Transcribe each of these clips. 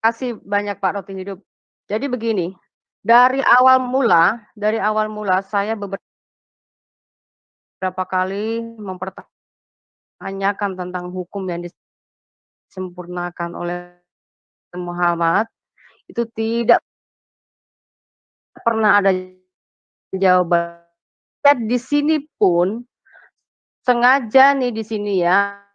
Kasih banyak Pak Roti Hidup. Jadi begini, dari awal mula saya beberapa kali mempertanyakan tentang hukum yang disempurnakan oleh Muhammad, itu tidak pernah ada jawaban. Di sini pun sengaja nih di sini ya,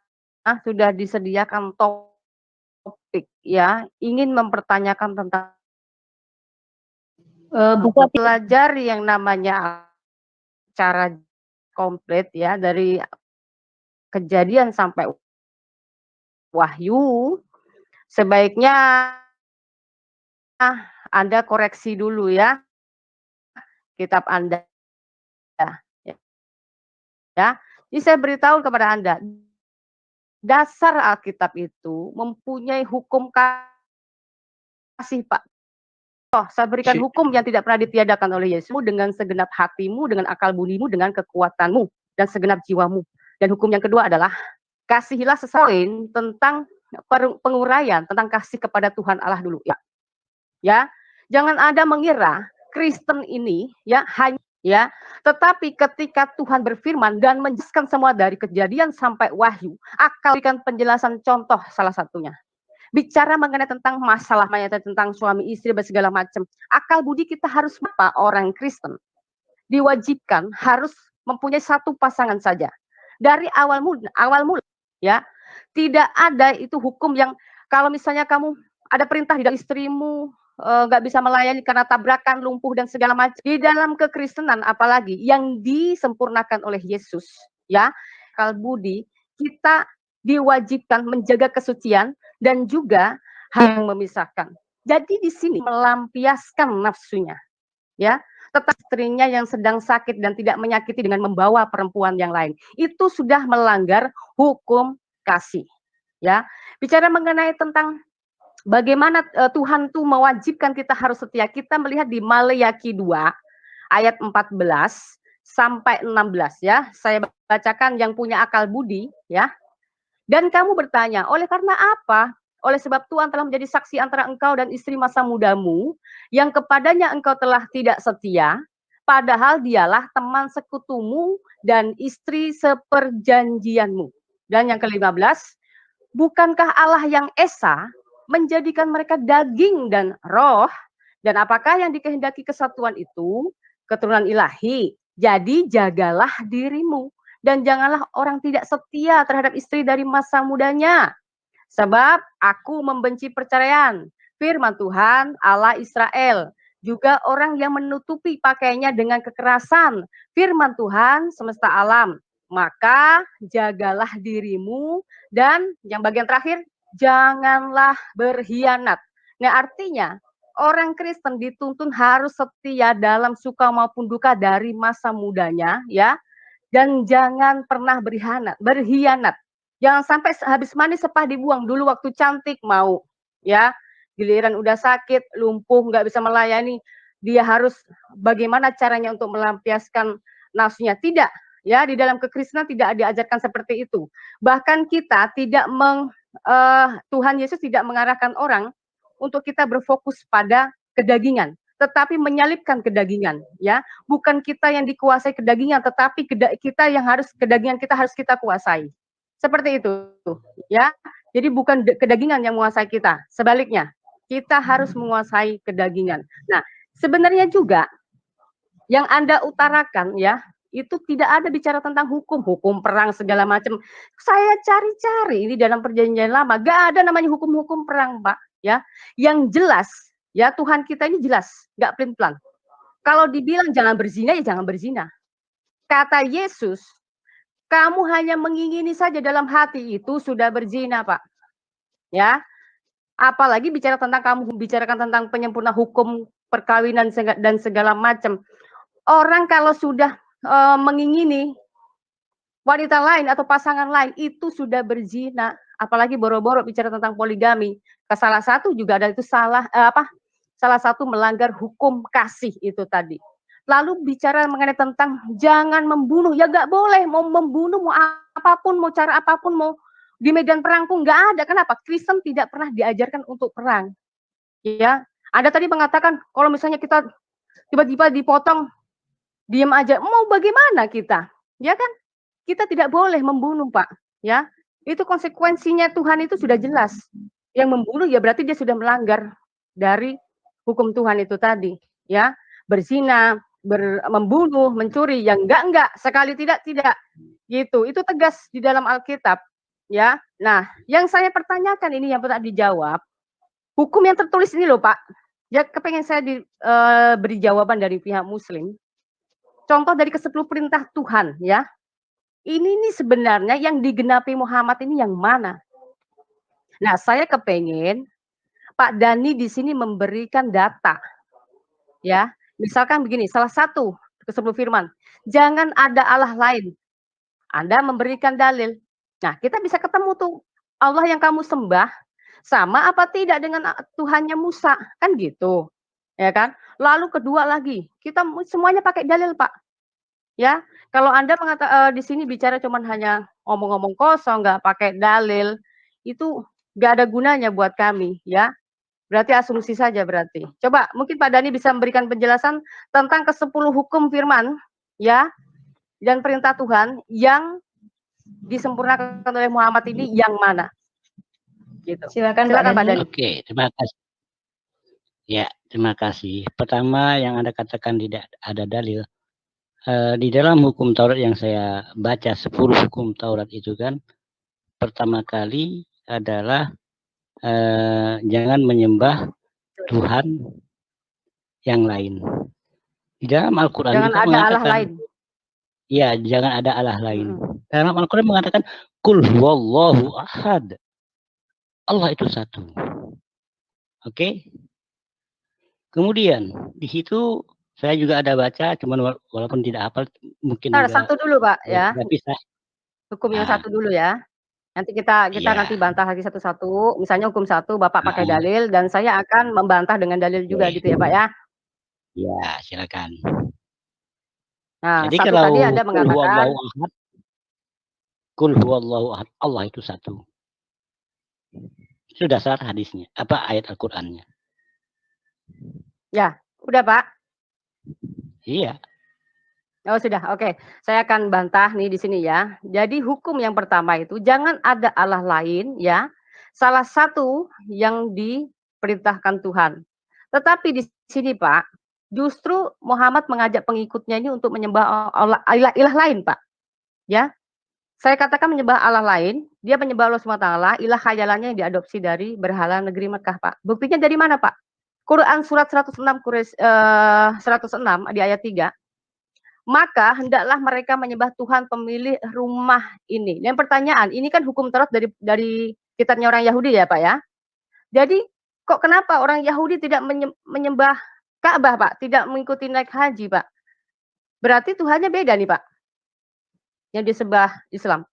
sudah disediakan topik ya, ingin mempertanyakan tentang Buka belajar yang namanya cara komplit ya, dari Kejadian sampai Wahyu, sebaiknya Anda koreksi dulu ya, kitab Anda, ya. Jadi saya beritahu kepada Anda, dasar Alkitab itu mempunyai hukum kasih, Pak. Saya berikan hukum yang tidak pernah ditiadakan oleh Yesus dengan segenap hatimu, dengan akal budimu, dengan kekuatanmu, dan segenap jiwamu. Dan hukum yang kedua adalah kasihilah sesama tentang penguraian tentang kasih kepada Tuhan Allah dulu ya. Ya, jangan Anda mengira Kristen ini ya hanya ya, tetapi ketika Tuhan berfirman dan menjelaskan semua dari Kejadian sampai Wahyu, akan berikan penjelasan contoh salah satunya. Bicara mengenai tentang masalah tentang suami istri dan segala macam, akal budi kita harus apa? Orang Kristen diwajibkan harus mempunyai satu pasangan saja. Dari awal mula ya, tidak ada itu hukum yang kalau misalnya kamu ada perintah di dalam istrimu nggak bisa melayani karena tabrakan, lumpuh dan segala macam. Di dalam kekristenan apalagi yang disempurnakan oleh Yesus, ya, akal budi kita diwajibkan menjaga kesucian dan juga hal yang memisahkan. Jadi di sini melampiaskan nafsunya, ya. Tetap istrinya yang sedang sakit dan tidak menyakiti dengan membawa perempuan yang lain. Itu sudah melanggar hukum kasih. Ya, bicara mengenai tentang bagaimana Tuhan tuh mewajibkan kita harus setia. Kita melihat di Maleakhi 2 ayat 14 sampai 16 ya. Saya bacakan yang punya akal budi ya. Dan kamu bertanya, oleh karena apa? Oleh sebab Tuhan telah menjadi saksi antara engkau dan istri masa mudamu, yang kepadanya engkau telah tidak setia, padahal dialah teman sekutumu dan istri seperjanjianmu. Dan yang ke-15, bukankah Allah yang Esa menjadikan mereka daging dan roh? Dan apakah yang dikehendaki kesatuan itu? Keturunan ilahi. Jadi jagalah dirimu dan janganlah orang tidak setia terhadap istri dari masa mudanya. Sebab aku membenci perceraian. Firman Tuhan Allah Israel. Juga orang yang menutupi pakaiannya dengan kekerasan. Firman Tuhan semesta alam. Maka jagalah dirimu dan yang bagian terakhir, janganlah berkhianat. Nah artinya orang Kristen dituntun harus setia dalam suka maupun duka dari masa mudanya ya, dan jangan pernah berkhianat. Jangan sampai habis mandi sepah dibuang. Dulu waktu cantik mau, ya. Giliran udah sakit, lumpuh, nggak bisa melayani, dia harus bagaimana caranya untuk melampiaskan nafsunya. Tidak, ya di dalam kekristenan tidak diajarkan seperti itu. Bahkan kita tidak Tuhan Yesus tidak mengarahkan orang untuk kita berfokus pada kedagingan, tetapi menyalibkan kedagingan, ya. Bukan kita yang dikuasai kedagingan, tetapi kita yang harus kedagingan kita harus kita kuasai. Seperti itu, ya. Jadi bukan kedagingan yang menguasai kita, sebaliknya. Kita harus menguasai kedagingan. Nah, sebenarnya juga yang Anda utarakan ya, itu tidak ada bicara tentang hukum perang segala macam. Saya cari-cari ini dalam perjanjian lama, gak ada namanya hukum-hukum perang, Pak, ya. Yang jelas, ya Tuhan kita ini jelas, gak pelin-pelan. Kalau dibilang jangan berzina, ya jangan berzina. Kata Yesus, kamu hanya mengingini saja dalam hati itu sudah berzina, Pak. Ya, apalagi bicara tentang kamu bicarakan tentang penyempurna hukum perkawinan dan segala macam. Orang kalau sudah mengingini wanita lain atau pasangan lain itu sudah berzina. Apalagi boro-boro bicara tentang poligami. Salah satu juga ada itu salah satu melanggar hukum kasih itu tadi. Lalu bicara mengenai tentang jangan membunuh, ya nggak boleh, mau membunuh, mau apapun, mau cara apapun, mau di medan perang pun nggak ada. Kenapa? Kristen tidak pernah diajarkan untuk perang. Ya, Anda tadi mengatakan kalau misalnya kita tiba-tiba dipotong, diam aja, mau bagaimana kita? Ya kan? Kita tidak boleh membunuh, Pak, ya. Itu konsekuensinya Tuhan itu sudah jelas. Yang membunuh ya berarti dia sudah melanggar dari hukum Tuhan itu tadi, ya. Berzina, membunuh, mencuri, ya enggak, sekali tidak, gitu. Itu tegas di dalam Alkitab, ya. Nah, yang saya pertanyakan ini yang pernah dijawab, hukum yang tertulis ini loh, Pak, ya kepengen saya beri jawaban dari pihak muslim. Contoh dari ke-10 perintah Tuhan, ya. Ini nih sebenarnya yang digenapi Muhammad ini yang mana? Nah, saya kepengen Pak Dani di sini memberikan data, ya. Misalkan begini, salah satu ke-10 firman, jangan ada Allah lain. Anda memberikan dalil. Nah, kita bisa ketemu tuh, Allah yang kamu sembah sama apa tidak dengan Tuhannya Musa, kan gitu. Ya kan? Lalu kedua lagi, kita semuanya pakai dalil, Pak. Ya, kalau Anda di sini bicara cuman hanya omong-omong kosong, nggak pakai dalil, itu nggak ada gunanya buat kami, ya. Berarti asumsi saja berarti. Coba mungkin Pak Dani bisa memberikan penjelasan tentang ke-10 hukum firman, ya, dan perintah Tuhan yang disempurnakan oleh Muhammad ini yang mana? Gitu. Silakan Pak Dani. Dani. Oke, terima kasih. Ya, terima kasih. Pertama yang Anda katakan tidak ada dalil. Di dalam hukum Taurat yang saya baca 10 hukum Taurat itu kan pertama kali adalah jangan menyembah Tuhan yang lain. Di dalam Al-Quran jangan juga ada mengatakan, Allah lain. Ya, jangan ada Allah lain. Dalam Al-Quran mengatakan, Qul huwallahu ahad. Allah itu satu. Oke? Kemudian di situ saya juga ada baca, cuman walaupun tidak hafal, mungkin juga. Satu dulu Pak ya. Bisa. Hukum yang satu dulu ya. Nanti kita nanti bantah lagi satu-satu. Misalnya hukum 1 Bapak pakai dalil dan saya akan membantah dengan dalil juga gitu ya Pak ya. Ya, silakan. Nah, jadi satu kalau tadi Anda mengatakan Qul huwallahu ahad, Allah itu satu. Itu dasar hadisnya, apa ayat Al-Qur'annya. Ya, udah Pak? Iya. Oh sudah, oke. Saya akan bantah nih di sini ya. Jadi hukum yang pertama itu jangan ada Allah lain ya. Salah satu yang diperintahkan Tuhan. Tetapi di sini Pak, justru Muhammad mengajak pengikutnya ini untuk menyembah ilah lain Pak. Ya, saya katakan menyembah Allah lain, dia menyembah Allah SWT, ilah khayalannya yang diadopsi dari berhala negeri Mekah Pak. Buktinya dari mana Pak? Quran surat 106 di ayat 3. Maka hendaklah mereka menyembah Tuhan pemilik rumah ini. Dan pertanyaan, ini kan hukum Taurat dari kitabnya orang Yahudi ya Pak ya. Jadi kok kenapa orang Yahudi tidak menyembah Ka'bah Pak, tidak mengikuti naik haji Pak? Berarti Tuhannya beda nih Pak, yang disembah Islam.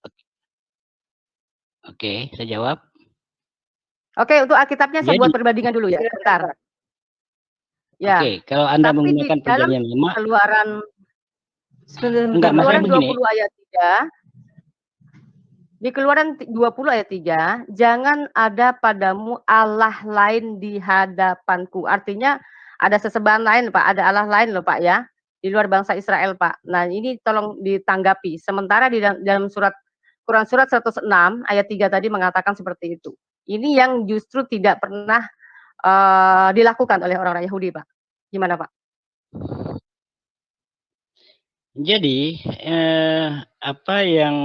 Oke, saya jawab. Oke, untuk Alkitabnya saya buat perbandingan dulu ya, sebentar. Ya. Oke, kalau Anda menggunakan perjanjian lama, Keluaran enggak, Keluaran 20 ayat 3. Di Keluaran 20 ayat 3, jangan ada padamu Allah lain di hadapanku. Artinya ada sesembahan lain Pak, ada Allah lain loh Pak ya, di luar bangsa Israel Pak. Nah ini tolong ditanggapi. Sementara di dalam Quran surat 106 ayat 3 tadi mengatakan seperti itu. Ini yang justru tidak pernah dilakukan oleh orang-orang Yahudi Pak. Gimana Pak? Jadi apa yang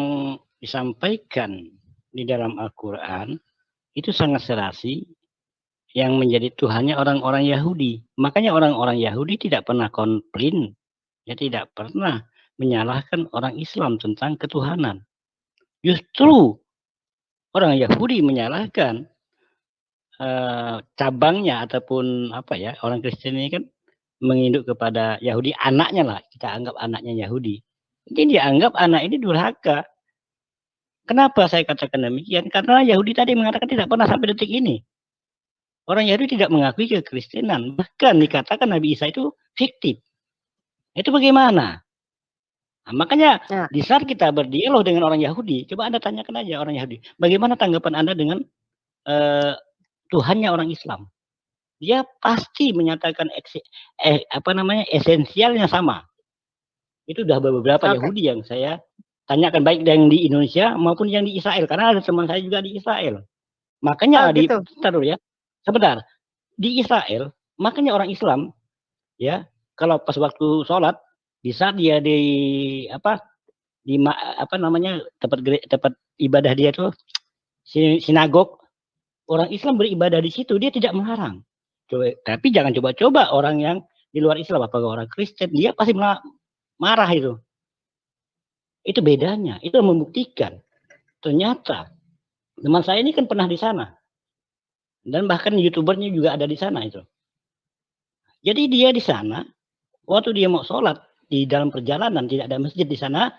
disampaikan di dalam Al-Quran itu sangat serasi yang menjadi Tuhannya orang-orang Yahudi. Makanya orang-orang Yahudi tidak pernah komplain, ya tidak pernah menyalahkan orang Islam tentang ketuhanan. Justru orang Yahudi menyalahkan cabangnya ataupun apa ya, orang Kristen ini kan menginduk kepada Yahudi, anaknya lah, kita anggap anaknya Yahudi. Jadi dianggap anak ini durhaka. Kenapa saya katakan demikian? Karena Yahudi tadi mengatakan tidak pernah sampai detik ini. Orang Yahudi tidak mengakui kekristenan. Bahkan dikatakan Nabi Isa itu fiktif. Itu bagaimana? Nah, makanya di saat kita berdialog dengan orang Yahudi, coba Anda tanyakan aja orang Yahudi, bagaimana tanggapan Anda dengan Tuhannya orang Islam? dia pasti menyatakan esensialnya sama. Itu udah beberapa Oke. Yahudi yang saya tanyakan, baik yang di Indonesia maupun yang di Israel, karena ada teman saya juga di Israel. Makanya Gitu. sebentar dulu ya. Sebentar. Di Israel, makanya orang Islam ya, kalau pas waktu sholat, di saat dia tempat ibadah dia tuh sinagog, orang Islam beribadah di situ, dia tidak melarang. Tapi jangan coba-coba orang yang di luar Islam, apalagi orang Kristen, dia pasti marah itu. Itu bedanya. Itu membuktikan ternyata teman saya ini kan pernah di sana, dan bahkan youtubernya juga ada di sana itu. Jadi dia di sana, waktu dia mau sholat di dalam perjalanan, tidak ada masjid di sana,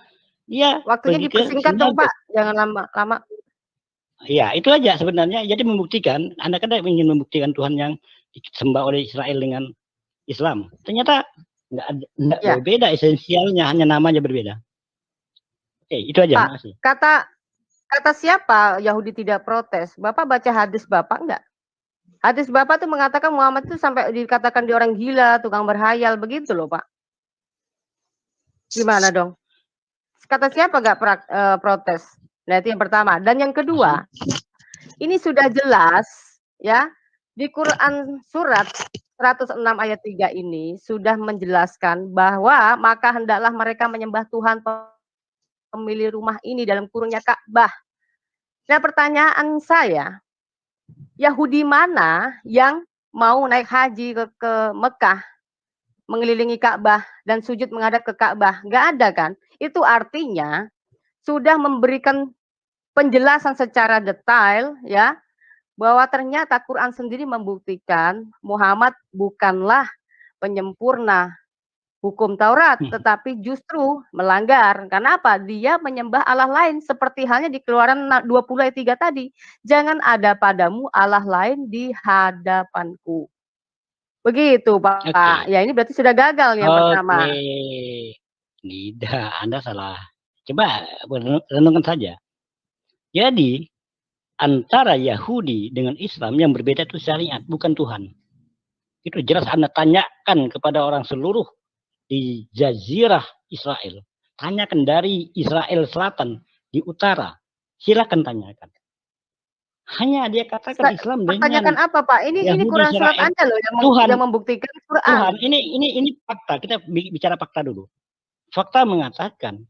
dia Waktunya pergi ke dipersingkat dong, sinagog. Pak. Jangan lama-lama. Ya, itu aja sebenarnya. Jadi membuktikan, Anda kan ingin membuktikan Tuhan yang disembah oleh Israel dengan Islam. Ternyata nggak Ya. berbeda esensialnya, hanya namanya berbeda. Oke, itu aja. Pak, Makasih. kata siapa Yahudi tidak protes? Bapak baca hadis Bapak enggak? Hadis Bapak tuh mengatakan Muhammad itu sampai dikatakan dia orang gila, tukang berhayal, begitu loh, Pak. Gimana dong? Kata siapa nggak protes? Nah, itu yang pertama. Dan yang kedua, ini sudah jelas ya, di Quran surat 106 ayat 3 ini sudah menjelaskan bahwa maka hendaklah mereka menyembah Tuhan pemilik rumah ini, dalam kurungnya Ka'bah. Nah, pertanyaan saya, Yahudi mana yang mau naik haji ke Mekah, mengelilingi Ka'bah dan sujud menghadap ke Ka'bah? Nggak ada kan? Itu artinya sudah memberikan penjelasan secara detail ya, bahwa ternyata Quran sendiri membuktikan Muhammad bukanlah penyempurna hukum Taurat, tetapi justru melanggar. Karena apa? Dia menyembah Allah lain, seperti halnya di Keluaran 20 ayat 3 tadi. Jangan ada padamu Allah lain di hadapanku. Begitu, Pak. Oke. Ya, ini berarti sudah gagal nih yang pertama. Tidak, Anda salah. Coba renungkan saja. Jadi, antara Yahudi dengan Islam yang berbeda itu syariat, bukan Tuhan. Itu jelas Anda tanyakan kepada orang seluruh di Jazirah Israel. Tanyakan dari Israel Selatan, di utara. Silakan tanyakan. Hanya dia katakan Islam dengan Pertanyakan apa, Pak? Ini Yahudi Quran surat syariat. Anda loh yang membuktikan Quran. Tuhan, ini fakta. Kita bicara fakta dulu. Fakta mengatakan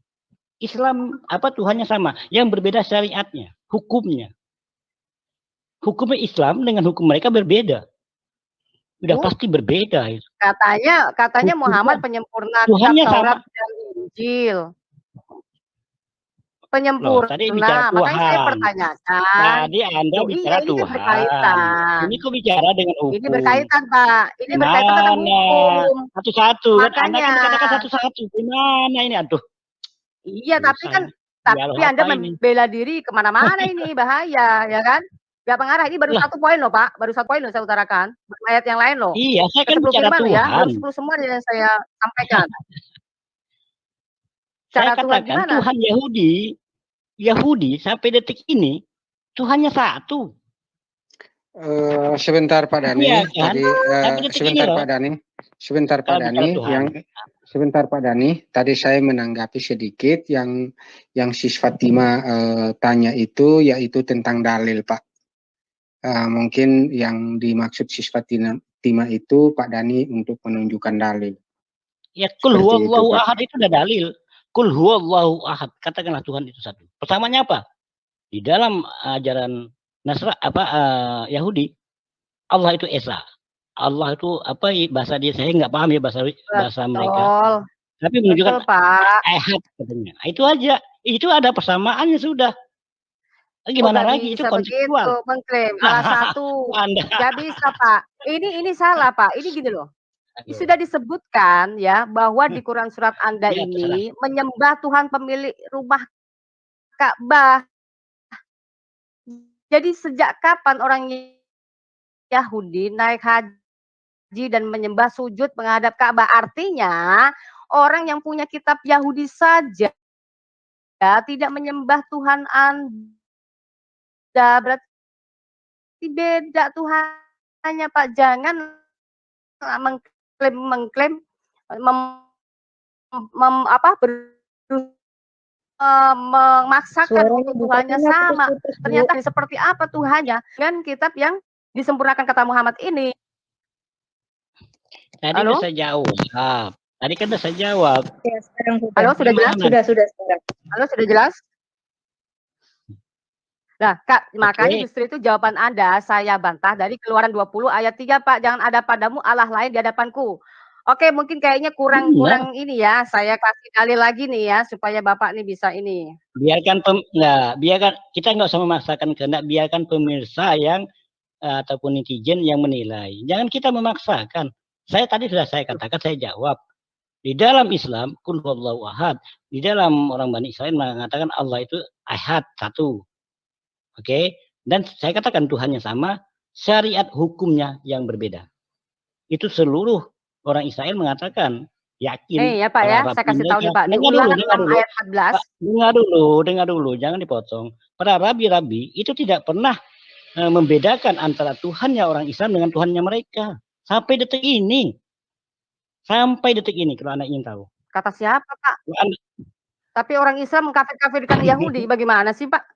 Islam Tuhannya sama, yang berbeda syariatnya, hukumnya. Hukumnya Islam dengan hukum mereka berbeda. Udah pasti berbeda itu. Katanya Muhammad penyempurna Tuhannya Taurat sama. dan Injil. Penyempurna. Tadi bicara Tuhan. Makanya saya pertanyakan. Tadi Anda bicara ini Tuhan. Berkaitan. Ini kok bicara dengan hukum. Ini berkaitan, Pak. Ini berkaitan dengan hukum. Satu-satu. Makanya. Anda kan berkatakan satu-satu. Gimana ini? Aduh. Iya, tapi Anda membela diri kemana-mana ini, bahaya, ya kan? Gak mengarah, ini baru satu poin loh, Pak. Baru satu poin loh saya utarakan. Ayat yang lain loh. Iya, saya kan bicara Tuhan. Ya, baru 10 semua yang saya sampaikan. Saya katakan Tuhan Yahudi sampai detik ini Tuhannya satu. Sebentar Pak Dhani, ya, kan? sebentar Pak Dhani, tadi saya menanggapi sedikit yang Sis Fatima tanya itu, yaitu tentang dalil, Pak. Mungkin yang dimaksud Sis Fatima itu Pak Dhani untuk menunjukkan dalil. Ya, kul huwallahu ahad itu udah dalil. Kul huwallahu ahad, katakanlah Tuhan itu satu. Pertamanya apa? Di dalam ajaran Yahudi, Allah itu Esa. Allah itu bahasa dia, saya nggak paham ya bahasa mereka. Tapi menunjukkan ahad katanya. Itu aja. Itu ada persamaannya sudah. Gimana lagi itu konsekuensi mengklaim salah satu. Nggak bisa, Pak. Ini salah, Pak. Ini gini loh. Sudah disebutkan ya bahwa di Quran surat Anda ini menyembah Tuhan pemilik rumah Ka'bah. Jadi sejak kapan orang Yahudi naik haji dan menyembah sujud menghadap Ka'bah? Artinya orang yang punya kitab Yahudi saja tidak menyembah Tuhan Anda. Berarti beda Tuhan Makanya Pak, jangan mengklaim memaksakan untuk Tuhannya sama. Ternyata seperti apa Tuhannya dengan kitab yang disempurnakan kata Muhammad ini. Tadi udah saya jawab. Tadi kan udah saya jawab. Ya, sekarang sudah. Halo, sudah jelas? Sudah sekarang. Halo, sudah jelas? Nah, Kak, makanya justru itu jawaban Anda saya bantah dari Keluaran 20 ayat 3, Pak. Jangan ada padamu Allah lain di hadapanku. Oke, mungkin kayaknya kurang ini ya. Saya kasih dalil lagi nih ya supaya Bapak nih bisa ini. Biarkan kita nggak usah memaksakan kehendak, biarkan pemirsa yang ataupun netizen yang menilai. Jangan kita memaksakan. Tadi sudah saya katakan, saya jawab. Di dalam Islam, Qul huwallahu ahad. Di dalam orang Bani Israil mengatakan Allah itu ahad, satu. Oke, dan saya katakan Tuhannya sama, syariat hukumnya yang berbeda. Itu seluruh orang Israel mengatakan, yakin. Ya Pak ya, saya kasih tahu nih Pak. Di Ulangan 6 ayat 14. Dengar dulu, jangan dipotong. Para rabi-rabi itu tidak pernah membedakan antara Tuhannya orang Islam dengan Tuhannya mereka. Sampai detik ini, kalau Anda ingin tahu. Kata siapa Pak? Tapi orang Islam mengkafir-kafirkan Yahudi, bagaimana sih Pak?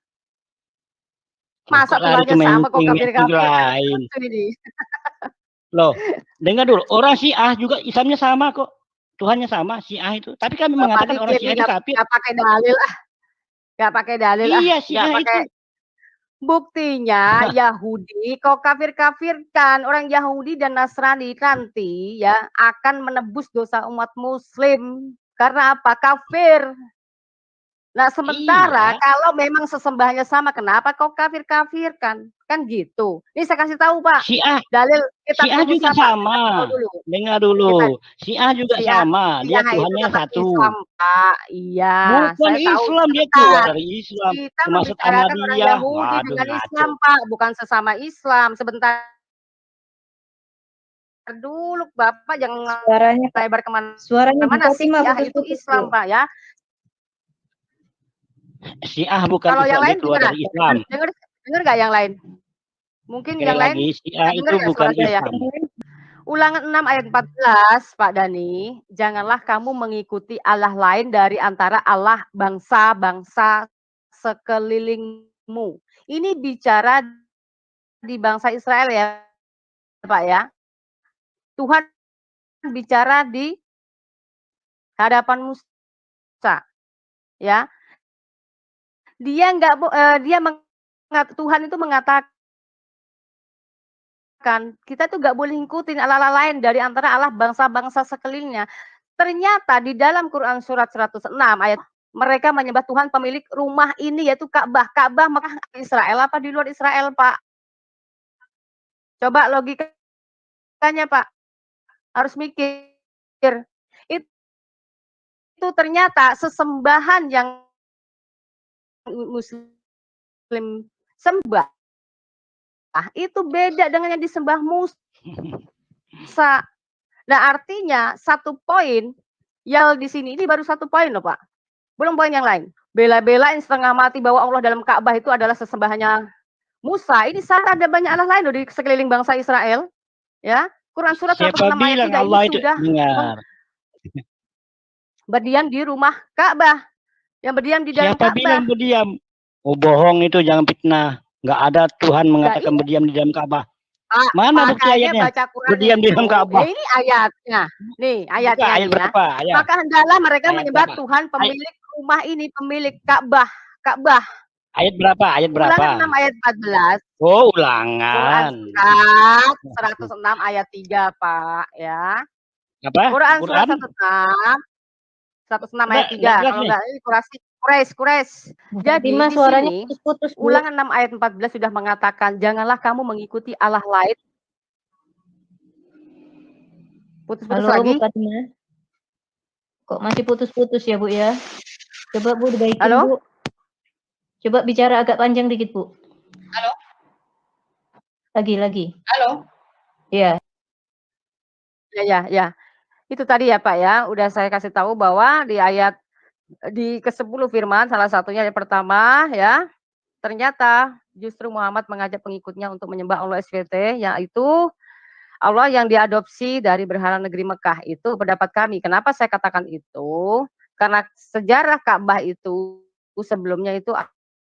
Masa Tuhannya sama kok kafir-kafir lain. Loh, dengar dulu, orang Syiah juga Islamnya sama kok. Tuhannya sama, Syiah itu. Tapi kami mengatakan orang Syiah itu kafir. Gak pakai dalil lah. Gak pakai dalil lah. Iya, Syiah itu. Buktinya Yahudi kok kafir-kafirkan. Orang Yahudi dan Nasrani nanti ya akan menebus dosa umat Muslim. Karena apa? Kafir. Nah, sementara kalau memang sesembahnya sama, kenapa kau kafir-kafirkan? Kan gitu. Ini saya kasih tahu, Pak. Dalil Syiah juga sama. Dengar dulu. Syiah juga sama. Dia Tuhannya satu. Islam, Pak. Iya. Bukan saya Islam, tahu dia keluar dari Islam. Kita membicarakan orang Yahudi dengan Islam, Pak. Bukan sesama Islam. Sebentar dulu, Bapak. Jangan suaranya lebar kemana. Suaranya Syiah itu Islam, Pak ya. Syiah bukan kalau Islam, yang lain keluar dari Islam. Dengar nggak yang lain? Mungkin yang lain. Syiah itu bukan Islam. Ulangan 6 ayat 14, Pak Dani. Janganlah kamu mengikuti Allah lain dari antara Allah bangsa-bangsa sekelilingmu. Ini bicara di bangsa Israel ya, Pak ya. Tuhan bicara di hadapan Musa, ya. Tuhan itu mengatakan kita tuh nggak boleh ngikutin Allah lain dari antara Allah bangsa-bangsa sekelilingnya. Ternyata di dalam Quran surat 106 ayat mereka menyembah Tuhan pemilik rumah ini yaitu Ka'bah. Ka'bah maka Israel apa di luar Israel, Pak? Coba logikanya, Pak. Harus mikir. Itu ternyata sesembahan yang Muslim sembah itu beda dengan yang disembah Musa. Nah, artinya satu poin yang di sini ini baru satu poin loh, Pak. Belum poin yang lain. Bela-belain setengah mati bahwa Allah dalam Ka'bah itu adalah sesembahannya Musa. Ini salah, ada banyak Allah lain loh di sekeliling bangsa Israel. Ya, Quran surat 106 ayat 3 Allah ini sudah berdiam di rumah Ka'bah. Yang berdiam di dalam Ka'bah. Siapa bilang berdiam? Oh, bohong itu, jangan fitnah. Nggak ada Tuhan mengatakan berdiam di dalam Ka'bah. Mana bukti ayatnya? Berdiam di dalam Ka'bah. Ini ayatnya. Nih, ayatnya. Ayat berapa? Ayat. Maka hendaklah mereka menyembah Tuhan pemilik rumah ini, pemilik Ka'bah. Ka'bah. Ayat berapa? Ayat berapa? Ulangan 6 ayat 14. Oh, ulangan. Quran 106 ayat 3, Pak, ya. Apa? Quran surat 106 ayat 3. Kalau enggak ini Quraisy. Jadi di sini putus, ulangan 6 ayat 14 sudah mengatakan janganlah kamu mengikuti Allah lain. Putus-putus lagi. Kok masih putus-putus ya, Bu ya? Coba Bu dibaikin, Bu. Coba bicara agak panjang dikit, Bu. Halo? Lagi. Halo? Iya. Ya. Itu tadi ya, Pak ya. Udah saya kasih tahu bahwa di ayat di ke-10 firman salah satunya yang pertama ya. ternyata justru Muhammad mengajak pengikutnya untuk menyembah Allah SWT, yaitu Allah yang diadopsi dari berhala negeri Mekah. Itu pendapat kami. Kenapa saya katakan itu? Karena sejarah Ka'bah itu sebelumnya itu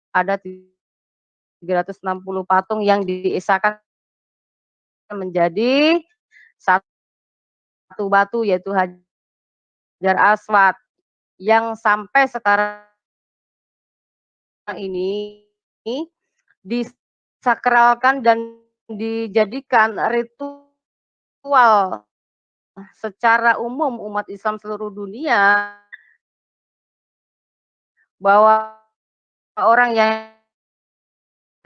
ada 360 patung yang diesakan menjadi satu batu, yaitu Hajar Aswad, yang sampai sekarang ini disakralkan dan dijadikan ritual secara umum umat Islam seluruh dunia, bahwa orang yang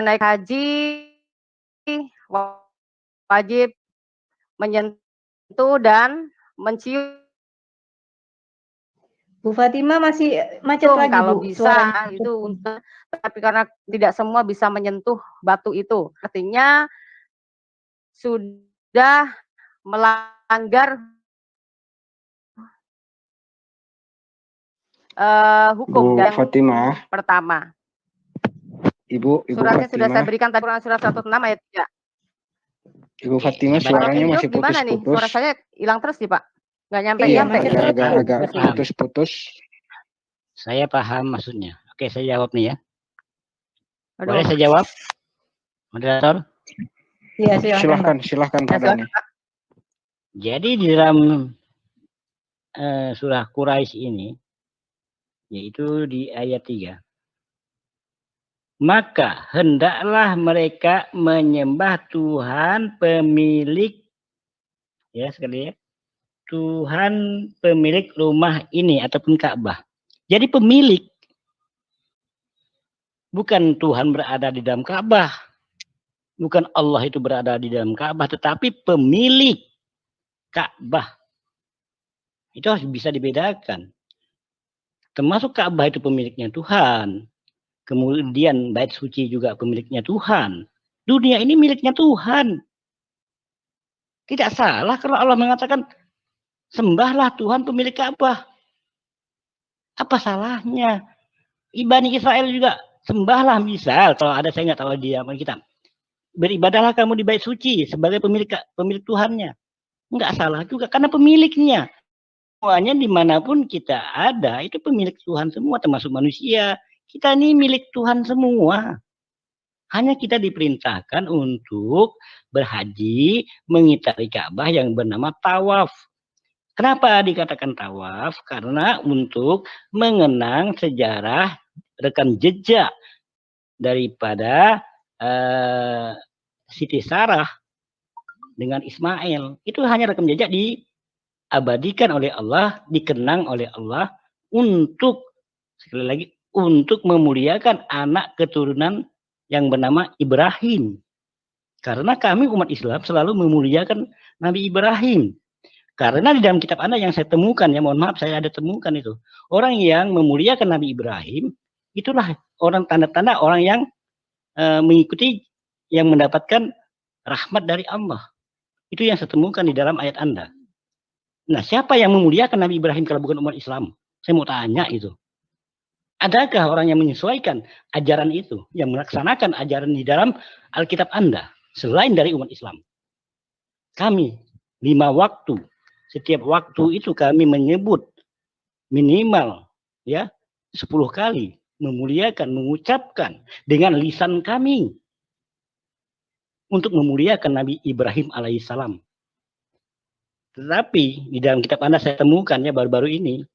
naik haji wajib menyentuh dan mencium Bu Fatima masih macet lagi, kalau Bu. bisa Suaranya. itu, tapi karena tidak semua bisa menyentuh batu itu, artinya sudah melanggar hukum Bu yang Fatimah, pertama. Ibu Suratnya sudah saya Fatimah, berikan tadi, surat 106 ayat 3. Ibu Fatimah Kalau suaranya Kalau masih video gimana nih? Suara putus-putus. saya hilang terus nih, Pak. Nggak Iya, nyampe-nyampe. agak Paham. putus-putus. Saya paham maksudnya. Oke, saya jawab nih ya. Aduh. Boleh saya jawab? Moderator? Iya, silakan. Silahkan Pak Dani. Jadi di dalam surah Quraisy ini, yaitu di ayat 3. Maka hendaklah mereka menyembah Tuhan pemilik, ya sekali ya, Tuhan pemilik rumah ini ataupun Ka'bah. Jadi pemilik, bukan Tuhan berada di dalam Ka'bah, bukan Allah itu berada di dalam Ka'bah, tetapi pemilik Ka'bah. Itu harus bisa dibedakan. Termasuk Ka'bah itu pemiliknya Tuhan. Kemudian bait suci juga pemiliknya Tuhan. Dunia ini miliknya Tuhan. Tidak salah kalau Allah mengatakan sembahlah Tuhan pemilik Ka'bah. Apa salahnya? Bani Israel juga sembahlah, misal kalau ada, saya nggak tahu di zaman kita, beribadahlah kamu di bait suci sebagai pemilik Tuhannya. Nggak salah juga karena pemiliknya. Semuanya dimanapun kita ada itu pemilik Tuhan semua, termasuk manusia. Kita ini milik Tuhan semua. Hanya kita diperintahkan untuk berhaji mengitari Ka'bah yang bernama tawaf. Kenapa dikatakan tawaf? Karena untuk mengenang sejarah rekam jejak daripada Siti Sarah dengan Ismail. Itu hanya rekam jejak diabadikan oleh Allah, dikenang oleh Allah untuk, sekali lagi, untuk memuliakan anak keturunan yang bernama Ibrahim. Karena kami umat Islam selalu memuliakan Nabi Ibrahim. Karena di dalam kitab Anda yang saya temukan, ya mohon maaf saya ada temukan itu, orang yang memuliakan Nabi Ibrahim, itulah orang tanda-tanda orang yang mengikuti, yang mendapatkan rahmat dari Allah. Itu yang saya temukan di dalam ayat Anda. Nah, siapa yang memuliakan Nabi Ibrahim kalau bukan umat Islam? Saya mau tanya itu. Adakah orang yang menyesuaikan ajaran itu, yang melaksanakan ajaran di dalam Alkitab Anda, selain dari umat Islam? Kami 5 waktu, setiap waktu itu kami menyebut minimal ya 10 kali memuliakan, mengucapkan dengan lisan kami untuk memuliakan Nabi Ibrahim alaihissalam. Tetapi di dalam kitab Anda saya temukan ya baru-baru ini,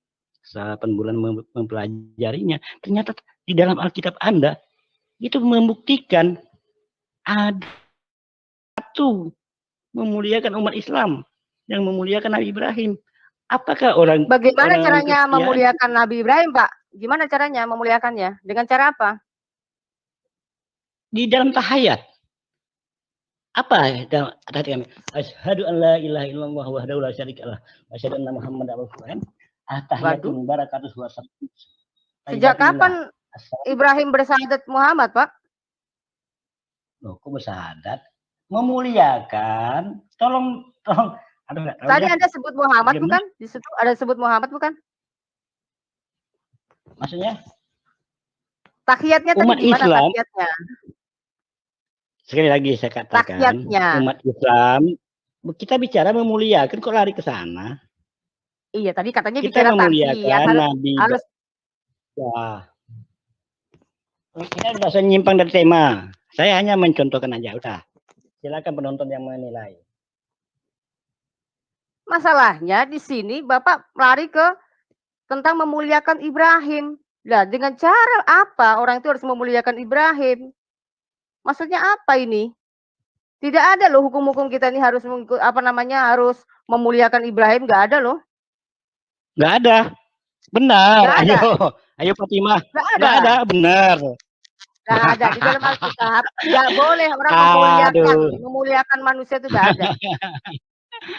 8 bulan mempelajarinya, ternyata di dalam Alkitab Anda itu membuktikan ada satu memuliakan umat Islam yang memuliakan Nabi Ibrahim. Apakah orang Bagaimana caranya Kristian memuliakan Nabi Ibrahim, Pak? Gimana caranya memuliakannya? Dengan cara apa? di dalam tahayat? Apa dalam tahayat kami? Asyhadu an la ilaha illallah wahdahu la syarikalah wa asyhadu anna Muhammadar rasulullah. Tahiyatun barakatuh wa salam. Sejak kapan Ibrahim bersyahadat Muhammad, Pak? Loh, kok bersyahadat? Memuliakan. Tolong. Aduh, nggak tahu Tadi ya. Anda sebut Muhammad bukan? Di situ ada sebut Muhammad bukan? Maksudnya? Takhiyatnya tadi Umat gimana Islam, takhiyatnya? sekali lagi saya katakan, Takhiyatnya. umat Islam, kita bicara memuliakan, kok lari ke sana? Iya, tadi katanya Kita bicara takhiyat, memuliakan harus Nabi. harus Wah, kita sudah menyimpang dari tema. Saya hanya mencontohkan aja, udah. Silakan penonton yang menilai. masalahnya di sini Bapak lari ke tentang memuliakan Ibrahim. Nah, dengan cara apa orang itu harus memuliakan Ibrahim? Maksudnya apa ini? Tidak ada loh hukum-hukum kita ini harus mengikut harus memuliakan Ibrahim, nggak ada loh. Nggak ada. Benar. Nggak ada. Ayo Fatimah. Nggak ada. Nggak ada, benar. Nggak ada di dalam Alkitab. Nggak boleh orang memuliakan manusia itu nggak ada.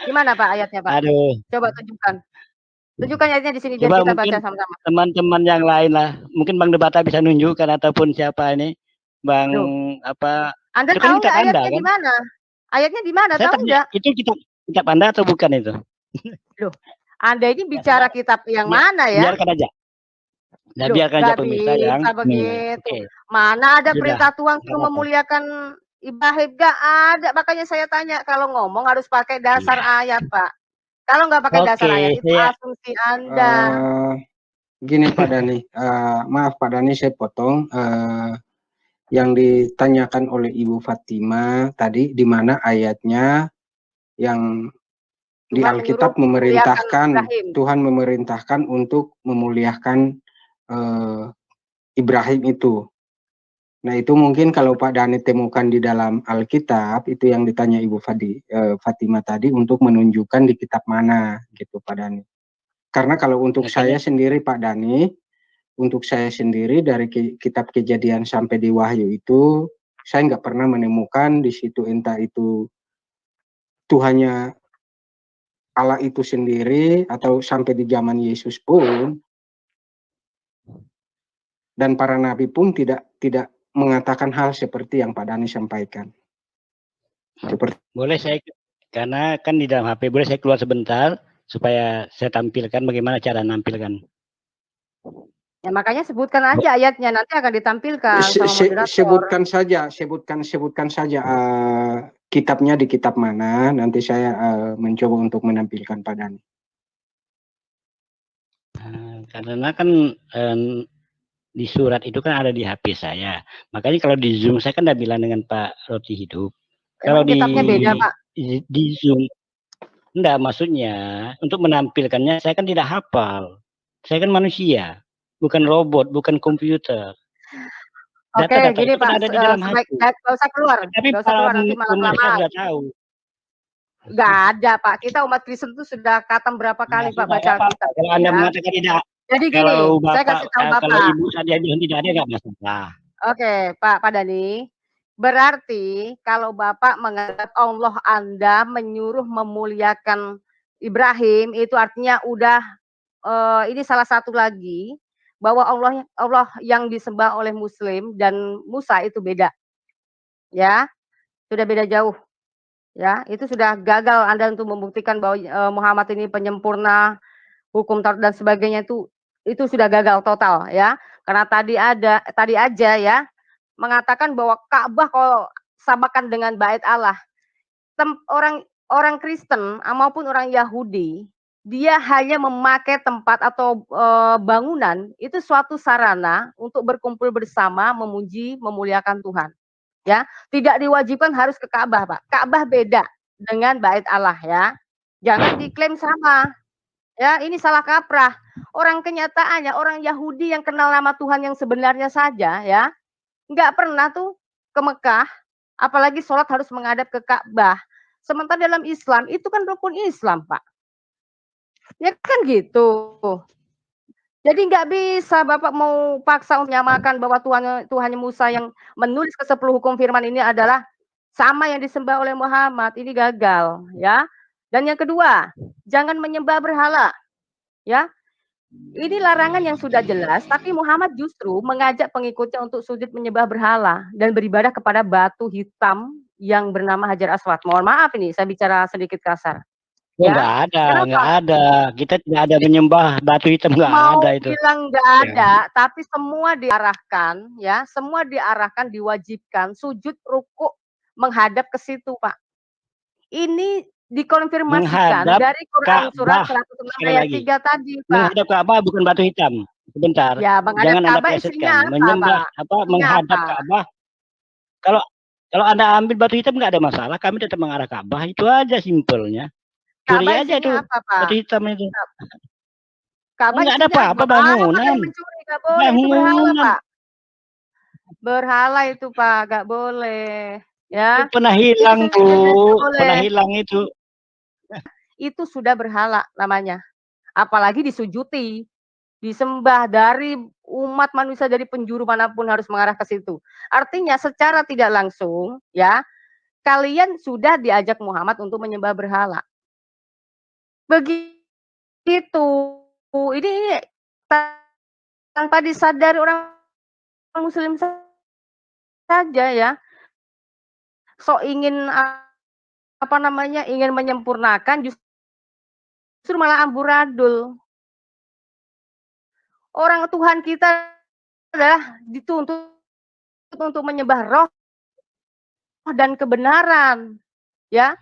Gimana Pak ayatnya Pak? Aduh. Coba tunjukkan. Tunjukkan ayatnya di sini biar Coba kita mungkin baca sama-sama. Teman-teman yang lain lah. Mungkin Bang Debata bisa nunjukkan ataupun siapa ini. Bang apa? Anda itu kan tahu nggak ayatnya kan? di mana? Ayatnya di mana? Saya Tahu nggak? Itu kitab Anda atau bukan itu? Loh, Anda ini bicara kitab yang mana ya? Biarkan aja. Nah, biarkan aja pemirsa yang begitu. Mana ada perintah Tuhan untuk memuliakan Ibrahim? Gak ada. Makanya saya tanya, kalau ngomong harus pakai dasar ayat, Pak. Kalau nggak pakai dasar ayat, itu asumsi Anda. Gini Pak Dhani, maaf Pak Dhani saya potong. Yang ditanyakan oleh Ibu Fatima tadi, di mana ayatnya yang di Alkitab memerintahkan, Tuhan memerintahkan untuk memuliakan Ibrahim itu. Nah itu mungkin kalau Pak Dhani temukan di dalam Alkitab, itu yang ditanya Ibu Fatima tadi, untuk menunjukkan di kitab mana gitu Pak Dhani. Karena kalau untuk saya sendiri Pak Dhani, untuk saya sendiri dari kitab Kejadian sampai di Wahyu itu, saya nggak pernah menemukan di situ entah itu Tuhannya Allah itu sendiri atau sampai di zaman Yesus pun, dan para nabi pun tidak mengatakan hal seperti yang Pak Dhani sampaikan. Boleh saya, karena kan di dalam HP, boleh saya keluar sebentar supaya saya tampilkan bagaimana cara nampilkan. Ya makanya sebutkan aja ayatnya, nanti akan ditampilkan sama moderator. Sebutkan saja kitabnya di kitab mana, nanti saya mencoba untuk menampilkan Pak Dhani. Karena kan di surat itu kan ada di HP saya. Makanya kalau di Zoom saya kan udah bilang dengan Pak Roti Hidup. Kalau kitabnya beda, Pak. Di Zoom, enggak, maksudnya untuk menampilkannya saya kan tidak hafal. Saya kan manusia, bukan robot, bukan komputer. Oke, gini Pak, nggak usah keluar. Tapi nggak usah keluar, nanti malah lama. Sudah tahu. Nggak ada Pak, kita umat Kristen itu sudah katam berapa kali Pak baca Alkitab. Kalau Anda mengatakan tidak. Jadi gini, saya kasih tahu Bapak. Kalau Ibu saja bilang tidak ada, nggak masalah. Oke, Pak Dhani. Berarti kalau Bapak menganggap Allah Anda menyuruh memuliakan Ibrahim, itu artinya udah ini salah satu lagi bahwa Allah yang disembah oleh Muslim dan Musa itu beda. Ya, sudah beda jauh. Ya, itu sudah gagal Anda untuk membuktikan bahwa Muhammad ini penyempurna hukum Taurat dan sebagainya, itu sudah gagal total ya. Karena tadi aja ya mengatakan bahwa Ka'bah kalau samakan dengan bait Allah. Orang Kristen maupun orang Yahudi, dia hanya memakai tempat atau bangunan itu suatu sarana untuk berkumpul bersama, memuji, memuliakan Tuhan. Ya, tidak diwajibkan harus ke Ka'bah, Pak. Ka'bah beda dengan bait Allah ya. Jangan diklaim sama. Ya, ini salah kaprah. Orang kenyataannya, orang Yahudi yang kenal nama Tuhan yang sebenarnya saja ya, nggak pernah tuh ke Mekah, apalagi sholat harus menghadap ke Ka'bah. Sementara dalam Islam, itu kan rukun Islam, Pak. Ya kan gitu. Jadi nggak bisa Bapak mau paksa untuk menyamakan bahwa Tuhannya Musa yang menulis ke-10 hukum firman ini adalah sama yang disembah oleh Muhammad. Ini gagal, ya. Dan yang kedua, jangan menyembah berhala. Ya. Ini larangan yang sudah jelas, tapi Muhammad justru mengajak pengikutnya untuk sujud menyembah berhala dan beribadah kepada batu hitam yang bernama Hajar Aswad. Mohon maaf ini, saya bicara sedikit kasar. Oh, Ya, nggak kenapa? ada. Kita tidak ada menyembah batu hitam, nggak Mau ada itu. bilang nggak Ya. ada, tapi semua diarahkan, ya, semua diarahkan, diwajibkan sujud, ruku, menghadap ke situ, Pak. Ini dikonfirmasikan Menghadap dari Quran surat Ka'bah. 106 Sekali ayat lagi. 3 tadi, Pak. Menghadap Ka'bah bukan batu hitam. Sebentar. Ya, menghadap Jangan Anda Ka'bah isinya plesetkan. apa, Menyembah Pak? apa Isinya menghadap apa? Ka'bah. Kalau kalau Anda ambil batu hitam nggak ada masalah. Kami tetap mengarah Ka'bah. Itu aja simpelnya. Curi Ka'bah aja itu isinya apa, Pak? batu hitam itu. Ka'bah Nggak ada isinya apa-apa buat apa bangunan. kalian mencuri? Nggak boleh, itu berhala, Bangunan. Pak. Berhala itu, Pak, nggak boleh. Ya, Itu pernah itu hilang, Bu. nggak boleh. Pernah hilang itu. Itu sudah berhala namanya. Apalagi disujuti, disembah dari umat manusia, dari penjuru manapun harus mengarah ke situ. Artinya secara tidak langsung, ya, kalian sudah diajak Muhammad untuk menyembah berhala. Begitu. Ini tanpa disadari orang muslim saja, ya. So ingin apa namanya, ingin menyempurnakan, justru malah amburadul. Orang Tuhan kita adalah dituntut untuk menyembah roh dan kebenaran, ya.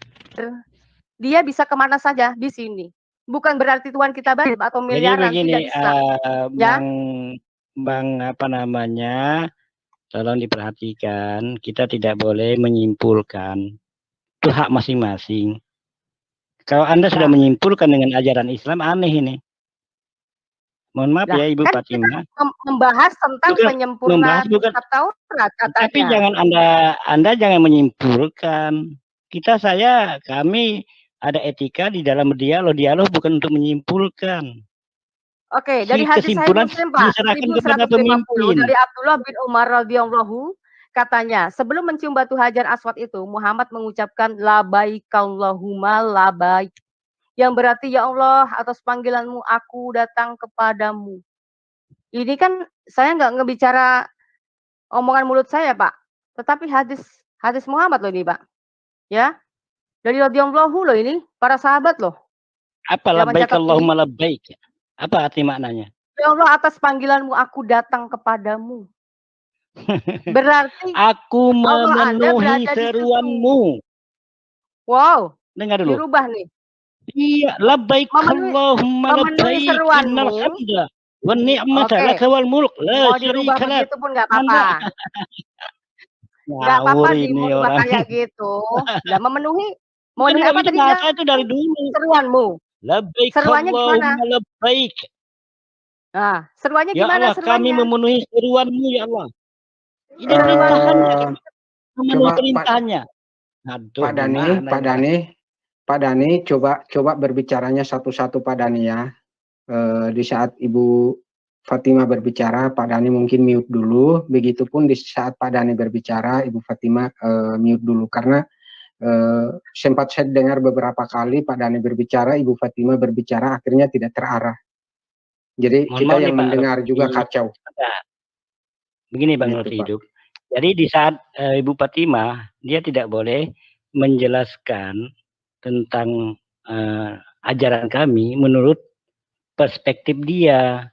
Dia bisa kemana saja di sini. Bukan berarti Tuhan kita banyak atau Jadi miliaran, begini, tidak bisa. Ya. Bang apa namanya, tolong diperhatikan, kita tidak boleh menyimpulkan. Itu hak masing-masing. Kalau Anda sudah menyimpulkan dengan ajaran Islam, aneh ini. Mohon maaf ya Ibu Kan Fatimah. kita membahas tentang penyempurnaan kitab Taurat katanya. Tapi jangan Anda jangan menyimpulkan. Kami ada etika di dalam dialog bukan untuk menyimpulkan. Oke, dari hadis Sahih Muslim, Pak, 1150 dari Abdullah bin Umar radhiyallahu, katanya, sebelum mencium batu Hajar Aswad itu, Muhammad mengucapkan labaik Allahumma labaik, yang berarti ya Allah, atas panggilanmu aku datang kepadamu. Ini kan saya nggak ngebicara omongan mulut saya, Pak, tetapi hadis Muhammad loh ini, Pak. Ya. Dari radhiyallahu loh ini, para sahabat loh. Apa labaik Allahumma labaik? Apa arti maknanya? Ya Allah, atas panggilanmu aku datang kepadamu. Berarti aku memenuhi seruanmu. Wow. Dengar dulu. Dirubah nih. Iya, labaik Allahumma labaik. Innal hamda wan ni'mata laka wal mulk la syarika lak. Begitu pun enggak apa-apa. Enggak apa-apa dirubah kayak gitu. Nah, memenuhi apa tadi? Itu dari dulu. Seruanmu. Labaik seruannya gimana? Labaik. Nah, seruannya ya gimana Allah, kami memenuhi seruanmu ya Allah. Ini perintahnya. Memenuhi perintahnya. Aduh, Pak Dani, coba berbicaranya satu-satu Pak Dani ya. Di saat Ibu Fatimah berbicara, Pak Dani mungkin mute dulu. Begitupun di saat Pak Dani berbicara, Ibu Fatimah mute dulu. Karena sempat saya dengar beberapa kali Pak Dani berbicara, Ibu Fatimah berbicara, akhirnya tidak terarah. Jadi kita yang mendengar juga kacau. Begini Bang Nurti Hidup. Jadi di saat Ibu Fatimah, dia tidak boleh menjelaskan tentang ajaran kami menurut perspektif dia.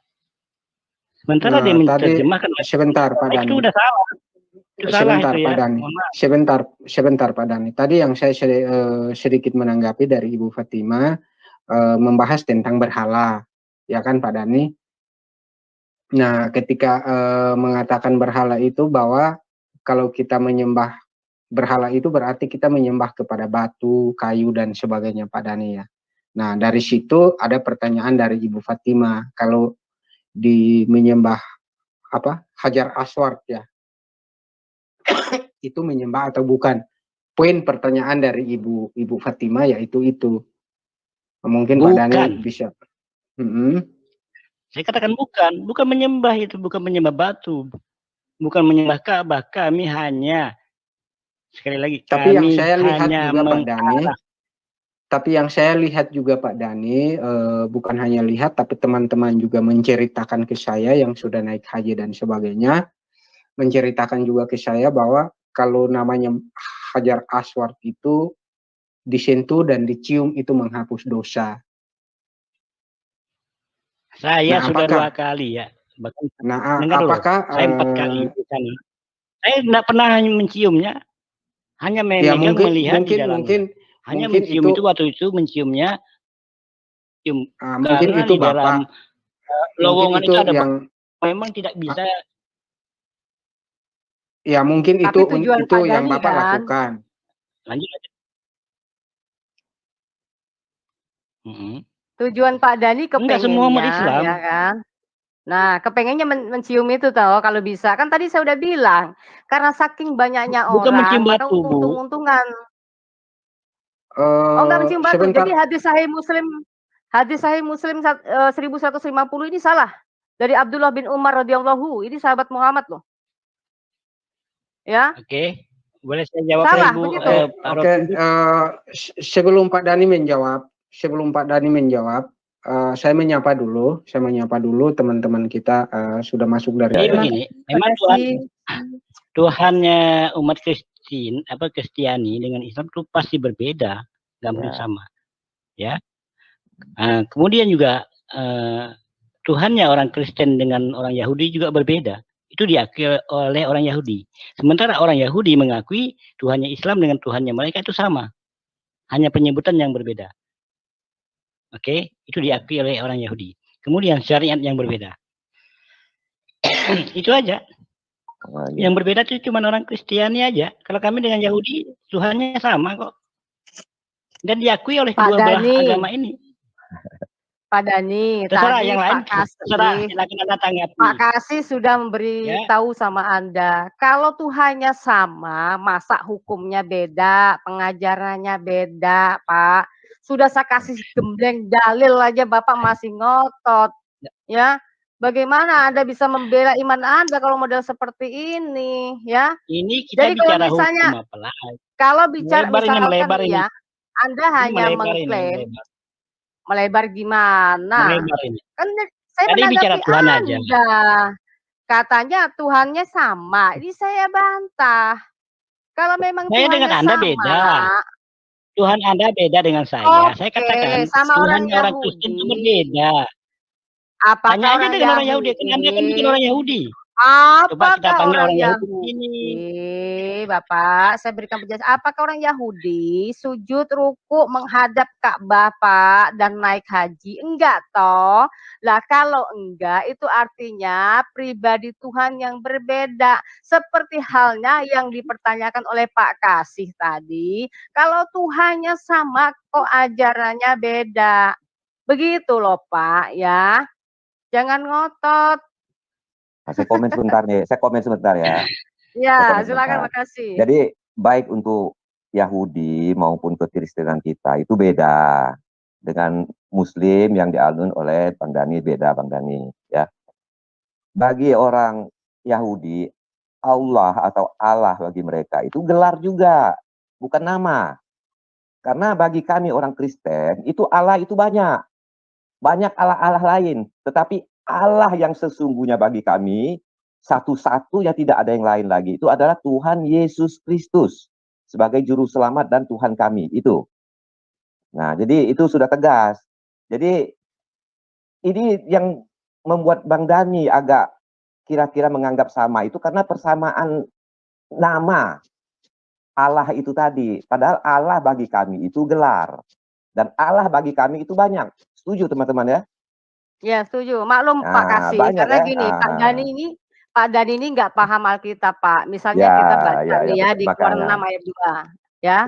Sementara dia menerjemahkan sebentar Pak Dani. Itu udah salah. Sebentar Pak Dani. Sebentar Pak Dani. Tadi yang saya sedikit menanggapi dari Ibu Fatimah membahas tentang berhala, ya kan Pak Dani? Nah, ketika mengatakan berhala itu bahwa kalau kita menyembah berhala itu berarti kita menyembah kepada batu, kayu dan sebagainya Pak Dani ya. Nah, dari situ ada pertanyaan dari Ibu Fatimah, kalau di menyembah apa Hajar Aswad ya, itu menyembah atau bukan? Poin pertanyaan dari Ibu Fatimah yaitu itu. Mungkin bukan. Pak Dani bisa. Saya katakan bukan menyembah itu, bukan menyembah batu, bukan menyembah Ka'bah. Kami hanya, sekali lagi, tapi yang saya lihat juga Pak Dani, tapi yang saya lihat juga Pak Dani, bukan hanya lihat, tapi teman-teman juga menceritakan ke saya yang sudah naik haji dan sebagainya, menceritakan juga ke saya bahwa kalau namanya Hajar Aswad itu disentuh dan dicium itu menghapus dosa. Saya Nah, sudah apakah? 2 kali ya, bahkan Nah, dengar dulu, apakah saya 4 kali di sana. Saya enggak pernah menciumnya, hanya ya memegang, melihat di dalamnya. Hanya mungkin mencium itu waktu itu menciumnya cium, mungkin karena itu di dalam Bapak, lowongan itu ada yang memang tidak bisa. Ya mungkin Tapi itu tujuan Pak yang Dhani Bapak kan, lakukan. Lanjut aja. Mhm. tujuan Pak Dhani Enggak semua umat kepengennya, Islam. ya kan? Nah, kepengennya mencium itu toh kalau bisa. Kan tadi saya udah bilang, karena saking banyaknya Bukan mencium orang, maka batu, Bu. untung-untungan. Oh, enggak mencium batu. Sebentar. Jadi hadis Sahih Muslim 1150 ini salah. Dari Abdullah bin Umar radhiyallahu, ini sahabat Muhammad loh. Ya. Oke. Boleh saya jawab Salah, Bu, begitu. Pak Oke, Rofi? sebelum Pak Dhani menjawab, saya menyapa dulu teman-teman kita sudah masuk dari Jadi awal. begini, memang Tuhannya umat Kristiani dengan Islam itu pasti berbeda, nggak mungkin sama, ya. Kemudian juga Tuhannya orang Kristen dengan orang Yahudi juga berbeda. Itu diakui oleh orang Yahudi. Sementara orang Yahudi mengakui Tuhannya Islam dengan Tuhannya mereka itu sama. Hanya penyebutan yang berbeda. Oke, itu diakui oleh orang Yahudi. Kemudian syariat yang berbeda. Itu aja. Yang berbeda itu cuma orang Kristiani aja. Kalau kami dengan Yahudi, Tuhannya sama kok. Dan diakui oleh kedua belah agama ini. Pak Dhani, Terserah tadi yang lain, terserah, silakan Anda tanggapi. Pak Kasih sudah memberitahu sama Anda, kalau Tuhannya sama, masa hukumnya beda, pengajarannya beda, Pak. Sudah saya kasih gembleng dalil aja Bapak masih ngotot, ya. Bagaimana Anda bisa membela iman Anda kalau model seperti ini, ya? Ini kita jadi bicara kalau misalnya, hukum apalagi. Kalau bicara melebar misalkan ini. Ya, Anda hanya mengklaim melebar gimana? Kan saya tadi bicara Tuhan Anda. aja. Katanya Tuhannya sama. Ini saya bantah. Kalau memang saya Tuhannya dengan Anda sama, beda. Tuhan Anda beda dengan saya. Saya katakan sama Tuhan orang Kristen itu berbeda. Apakah tanya aja dengan orang Yahudi. Kan Anda kan bukan orang Yahudi. Coba kita panggil orang Yahudi ini. Bapak, saya berikan penjelasan. Apakah orang Yahudi sujud ruku menghadap Ka'bah, Pak, dan naik haji? Enggak toh. Lah kalau enggak itu artinya pribadi Tuhan yang berbeda. Seperti halnya yang dipertanyakan oleh Pak Kasih tadi. Kalau Tuhannya sama kok ajarannya beda. Begitu loh Pak ya. Jangan ngotot. Saya komen sebentar ya. Ya, silakan, makasih. Jadi baik untuk Yahudi maupun kekristenan kita itu beda dengan Muslim yang dianut oleh Bang Dhani, beda Bang Dhani ya. Bagi orang Yahudi, Allah atau Allah bagi mereka itu gelar juga, bukan nama. Karena bagi kami orang Kristen itu Allah itu banyak Allah-Allah lain, tetapi Allah yang sesungguhnya bagi kami satu-satu yang tidak ada yang lain lagi itu adalah Tuhan Yesus Kristus sebagai juru selamat dan Tuhan kami itu. Nah, jadi itu sudah tegas. Jadi ini yang membuat Bang Dhani agak kira-kira menganggap sama itu karena persamaan nama Allah itu tadi. Padahal Allah bagi kami itu gelar dan Allah bagi kami itu banyak. Setuju teman-teman ya? Ya, setuju. Maklum Pak Kasih, karena gini, Pak Dhani ini nggak paham Alkitab, Pak. Misalnya kita baca nih ya di Keluaran 6 ayat 2. Ya.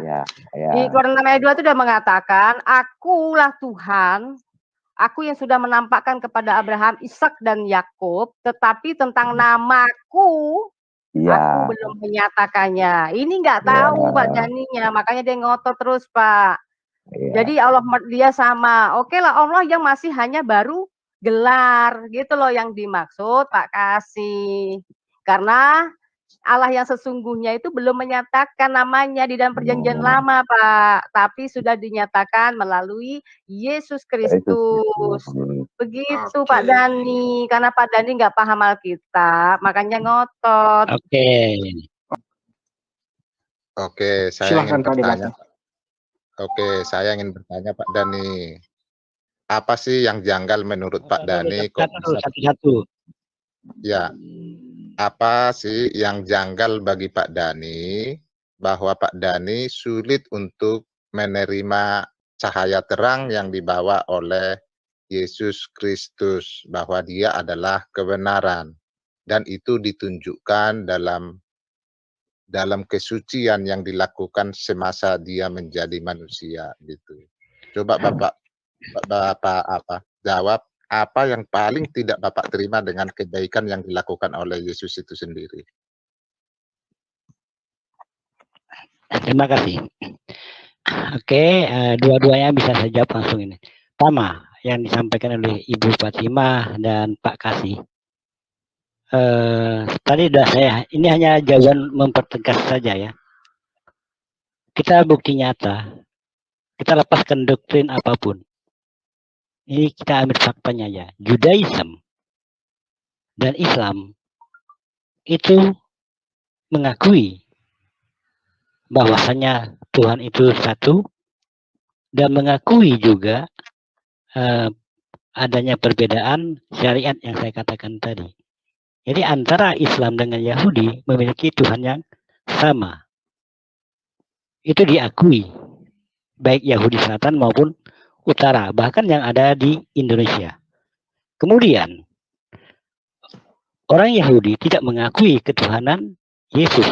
Di Keluaran 6 ayat 2 itu sudah mengatakan, akulah Tuhan, aku yang sudah menampakkan kepada Abraham, Ishak dan Yakub, tetapi tentang namaku, aku belum menyatakannya. Ini nggak tahu Pak Dhaninya, makanya dia ngotot terus, Pak. Jadi Allah dia sama. Oke lah, Allah yang masih hanya baru gelar gitu loh yang dimaksud Pak Kasih. Karena Allah yang sesungguhnya itu belum menyatakan namanya di dalam perjanjian lama, Pak. Tapi sudah dinyatakan melalui Yesus Kristus. Begitu Pak Dhani. Karena Pak Dhani nggak paham Alkitab, makanya ngotot. Oke, saya ingin bertanya. Oke, saya ingin bertanya Pak Dhani. Apa sih yang janggal menurut Pak Dhani kok bisa satu-satu. ya, apa sih yang janggal bagi Pak Dhani bahwa Pak Dhani sulit untuk menerima cahaya terang yang dibawa oleh Yesus Kristus, bahwa dia adalah kebenaran dan itu ditunjukkan dalam kesucian yang dilakukan semasa dia menjadi manusia gitu. Coba Bapak jawab apa yang paling tidak Bapak terima dengan kebaikan yang dilakukan oleh Yesus itu sendiri. Terima kasih. Oke, dua-duanya bisa saya jawab langsung ini. Pertama, yang disampaikan oleh Ibu Fatimah dan Pak Kasih. Tadi sudah saya, ini hanya jawaban mempertegas saja ya. Kita bukti nyata, kita lepaskan doktrin apapun. Ini kita ambil faktanya ya. Judaism dan Islam itu mengakui bahwasanya Tuhan itu satu dan mengakui juga adanya perbedaan syariat yang saya katakan tadi. Jadi antara Islam dengan Yahudi memiliki Tuhan yang sama. Itu diakui baik Yahudi Selatan maupun Utara, bahkan yang ada di Indonesia. Kemudian orang Yahudi tidak mengakui ketuhanan Yesus.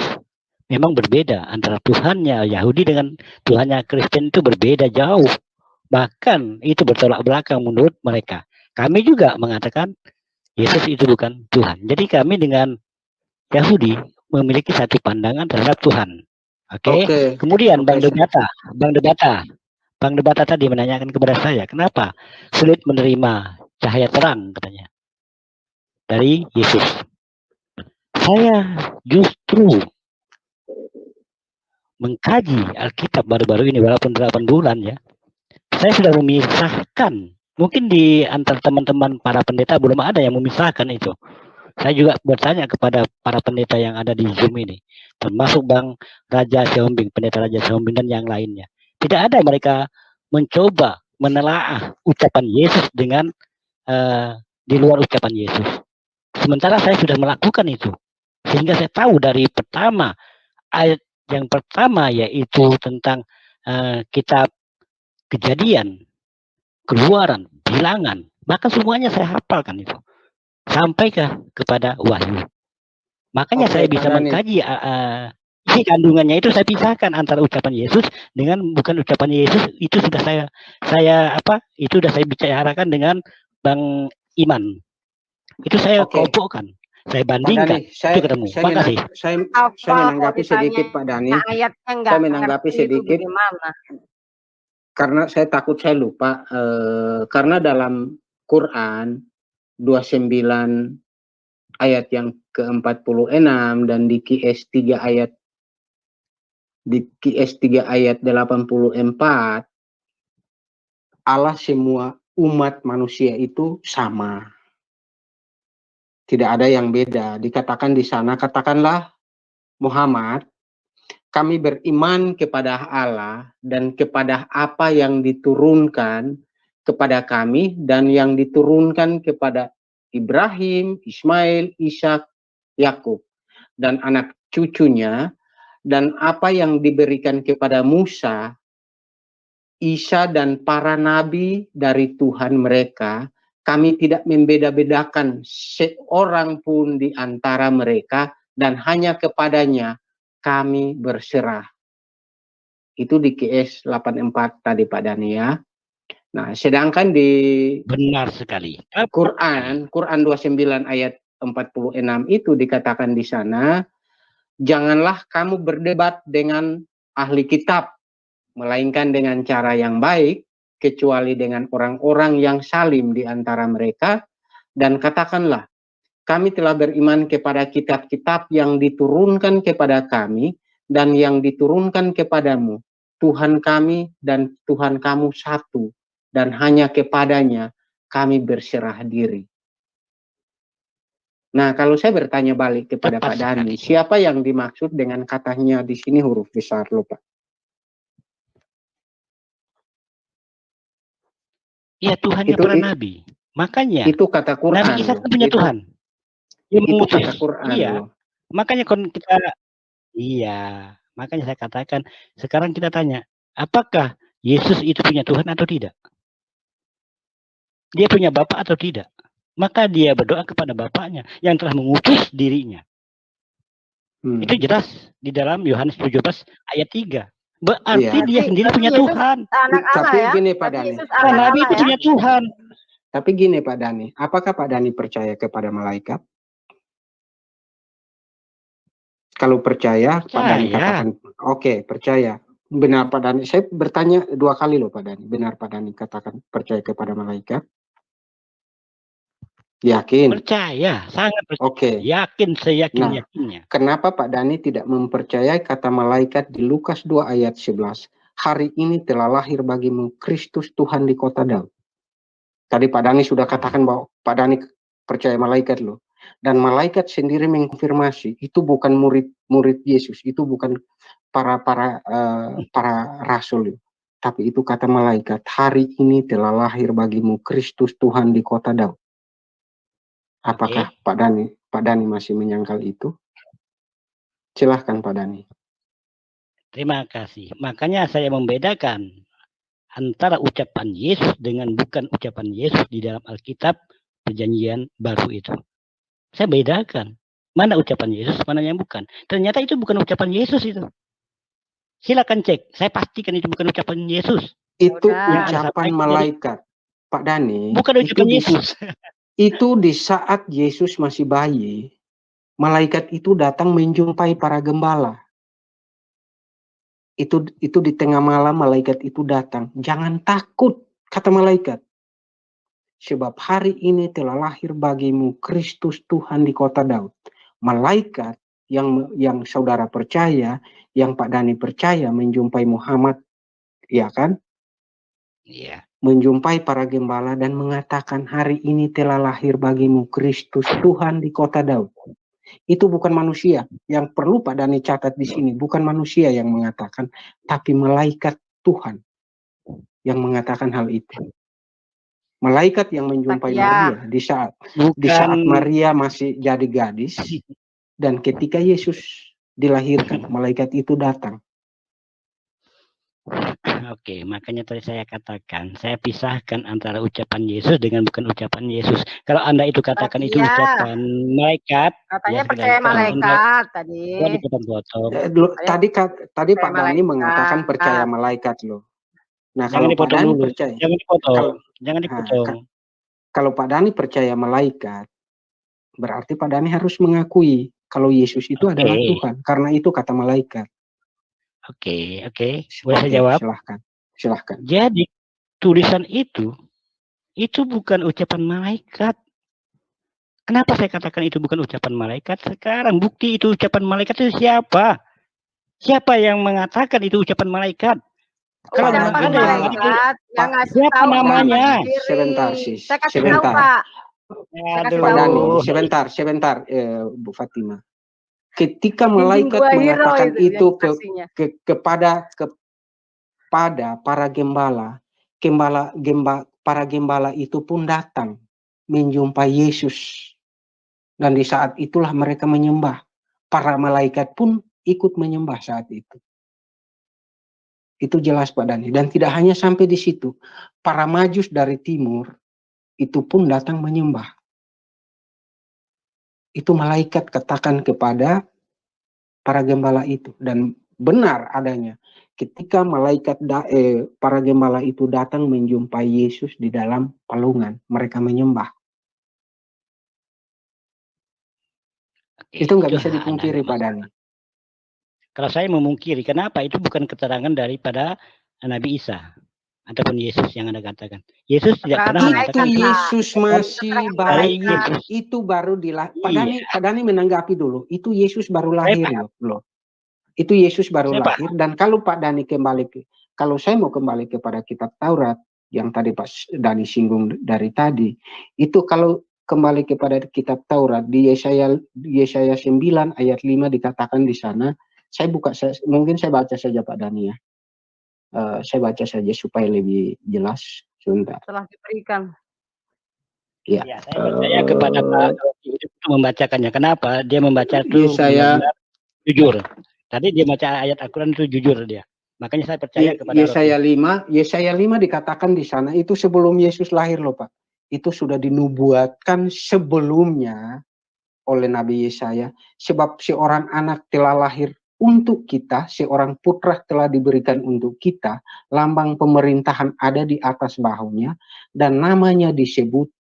Memang berbeda antara Tuhannya Yahudi dengan Tuhannya Kristen, itu berbeda jauh. Bahkan itu bertolak belakang menurut mereka. Kami juga mengatakan Yesus itu bukan Tuhan. Jadi kami dengan Yahudi memiliki satu pandangan terhadap Tuhan. Oke. Kemudian Bang Debata tadi menanyakan kepada saya, kenapa sulit menerima cahaya terang katanya dari Yesus. Saya justru mengkaji Alkitab baru-baru ini walaupun 8 bulan ya. Saya sudah memisahkan, mungkin di antara teman-teman para pendeta belum ada yang memisahkan itu. Saya juga bertanya kepada para pendeta yang ada di Zoom ini, termasuk Bang Raja Siombing, pendeta Raja Siombing dan yang lainnya. Tidak ada mereka mencoba menelaah ucapan Yesus dengan di luar ucapan Yesus. Sementara saya sudah melakukan itu, sehingga saya tahu dari pertama ayat yang pertama yaitu tentang kitab Kejadian, Keluaran, Bilangan, maka semuanya saya hafalkan itu sampai kepada Wahyu. Makanya saya bisa mengkaji isi kandungannya itu, saya pisahkan antara ucapan Yesus dengan bukan ucapan Yesus. Itu sudah itu sudah saya bicarakan dengan Bang Iman. Itu saya kelompokkan, saya bandingkan, itu ketemu. Makasih. Saya menanggapi sedikit Pak Dhani. Saya menanggapi sedikit karena saya takut saya lupa. Karena dalam Quran 29 ayat yang ke-46 dan di QS 3 ayat 84, Allah semua umat manusia itu sama. Tidak ada yang beda. Dikatakan di sana, katakanlah Muhammad, kami beriman kepada Allah dan kepada apa yang diturunkan kepada kami dan yang diturunkan kepada Ibrahim, Ismail, Ishak, Yakub dan anak cucunya, dan apa yang diberikan kepada Musa, Isa dan para nabi dari Tuhan mereka. Kami tidak membeda-bedakan seorang pun di antara mereka dan hanya kepadanya kami berserah. Itu di QS 84 tadi Pak Dhani ya. Nah, sedangkan di benar sekali. Quran 29 ayat 46 itu dikatakan di sana, janganlah kamu berdebat dengan ahli kitab, melainkan dengan cara yang baik, kecuali dengan orang-orang yang salim di antara mereka, dan katakanlah, kami telah beriman kepada kitab-kitab yang diturunkan kepada kami dan yang diturunkan kepadamu. Tuhan kami dan Tuhan kamu satu, dan hanya kepadanya kami berserah diri. Nah, kalau saya bertanya balik kepada Pak Dhani, siapa yang dimaksud dengan katanya di sini huruf besar, lupa? Ya Tuhannya Itu para i- nabi. Makanya itu kata Quran Nabi Isa loh. kan punya Itu Tuhan. Dia itu mengutus. kata Quran Iya. loh. Makanya kon kita iya. Makanya saya katakan sekarang kita tanya, apakah Yesus itu punya Tuhan atau tidak? Dia punya Bapa atau tidak? Maka dia berdoa kepada Bapaknya yang telah mengutus dirinya. Hmm. Itu jelas di dalam Yohanes 17 ayat 3. Berarti Iya. dia sendiri punya Yesus Tuhan. anak Allah Tapi ya. gini Pak Berarti Dani. Yesus Para anak nabi Allah itu ya. punya Tuhan. Tapi gini Pak Dani, apakah Pak Dani percaya kepada malaikat? Kalau percaya, Pak Dani Percaya. katakan, oke, percaya. Benar Pak Dani. Saya bertanya 2 kali loh Pak Dani. Benar Pak Dani katakan percaya kepada malaikat? Yakin? Percaya, sangat percaya. Oke. Yakin, Nah, seyakin-yakinnya. kenapa Pak Dani tidak mempercayai kata malaikat di Lukas 2 ayat 11? Hari ini telah lahir bagimu Kristus Tuhan di kota Daud. Tadi Pak Dani sudah katakan bahwa Pak Dani percaya malaikat loh. Dan malaikat sendiri mengkonfirmasi itu bukan murid Yesus, itu bukan para rasul, tapi itu kata malaikat, hari ini telah lahir bagimu Kristus Tuhan di kota Daud. Apakah Pak Dani masih menyangkal itu? Silahkan Pak Dani. Terima kasih. Makanya saya membedakan antara ucapan Yesus dengan bukan ucapan Yesus di dalam Alkitab Perjanjian Baru itu. Saya bedakan. Mana ucapan Yesus, mana yang bukan. Ternyata itu bukan ucapan Yesus itu. Silakan cek. Saya pastikan itu bukan ucapan Yesus. Itu Udah. ucapan malaikat. Pak Dani, Bukan ucapan Yesus. Itu di saat Yesus masih bayi, malaikat itu datang menjumpai para gembala. Itu di tengah malam malaikat itu datang. Jangan takut, kata malaikat. Sebab hari ini telah lahir bagimu Kristus Tuhan di kota Daud. Malaikat yang saudara percaya, yang Pak Dani percaya menjumpai Muhammad, ya kan? Iya. Menjumpai para gembala dan mengatakan hari ini telah lahir bagimu Kristus Tuhan di kota Daud. Itu bukan manusia. Yang perlu Pak Dani catat di sini, bukan manusia yang mengatakan, tapi malaikat Tuhan yang mengatakan hal itu. Malaikat yang menjumpai Maria di saat Maria masih jadi gadis, dan ketika Yesus dilahirkan, malaikat itu datang. Oke, makanya tadi saya katakan, saya pisahkan antara ucapan Yesus dengan bukan ucapan Yesus. Kalau Anda itu katakan itu ucapan malaikat, Katanya ya percaya malaikat tadi. Tadi Pak Dani mengatakan percaya malaikat loh. Nah, jangan kalau Pak Dani dulu. percaya, jangan dipotong. Jangan dipotong. Kalau Pak Dani percaya malaikat, berarti Pak Dani harus mengakui kalau Yesus itu adalah Tuhan, karena itu kata malaikat. Oke. Boleh saya jawab? Silahkan. Jadi tulisan itu bukan ucapan malaikat. Kenapa saya katakan itu bukan ucapan malaikat? Sekarang bukti itu ucapan malaikat itu siapa? Siapa yang mengatakan itu ucapan malaikat? Kalau ucapan malaikat yang ngasih siapa tahu namanya? Sebentar, Sis. Saya kasih tahu, Pak. Pak Dani, sebentar, Bu Fatima. Ketika malaikat mengatakan itu kepada para gembala, para gembala itu pun datang menjumpai Yesus. Dan di saat itulah mereka menyembah. Para malaikat pun ikut menyembah saat itu. Itu jelas Pak Dani. Dan tidak hanya sampai di situ. Para majus dari timur itu pun datang menyembah. Itu malaikat katakan kepada para gembala itu. Dan benar adanya. Ketika para gembala itu datang menjumpai Yesus di dalam palungan. Mereka menyembah. Itu nggak bisa dipungkiri Pak Dani. Kalau saya memungkiri, kenapa? Itu bukan keterangan daripada Nabi Isa ataupun Yesus yang Anda katakan. Yesus tidak pernah mengatakan itu. Yesus masih bayi. Itu baru Pak Dani menanggapi dulu. Itu Yesus baru lahir loh. Itu Yesus baru lahir. Dan kalau Pak Dani kalau saya mau kembali kepada kitab Taurat yang tadi Pak Dani singgung dari tadi, itu kalau kembali kepada kitab Taurat di Yesaya 9 ayat 5 dikatakan di sana. Mungkin saya baca saja Pak Dani ya. Saya baca saja supaya lebih jelas. sebentar. Telah diberikan. Ya. Ya, saya percaya kepada Pak Rocky untuk membacakannya. Kenapa? Dia membaca itu Yesaya benar-benar jujur. Tadi dia baca ayat Al-Quran itu jujur dia. Makanya saya percaya kepada Yesaya Rocky. 5, Yesaya 5 dikatakan di sana itu sebelum Yesus lahir loh Pak. Itu sudah dinubuatkan sebelumnya oleh Nabi Yesaya, sebab seorang anak telah lahir untuk kita, seorang putra telah diberikan untuk kita, lambang pemerintahan ada di atas bahunya, dan namanya disebut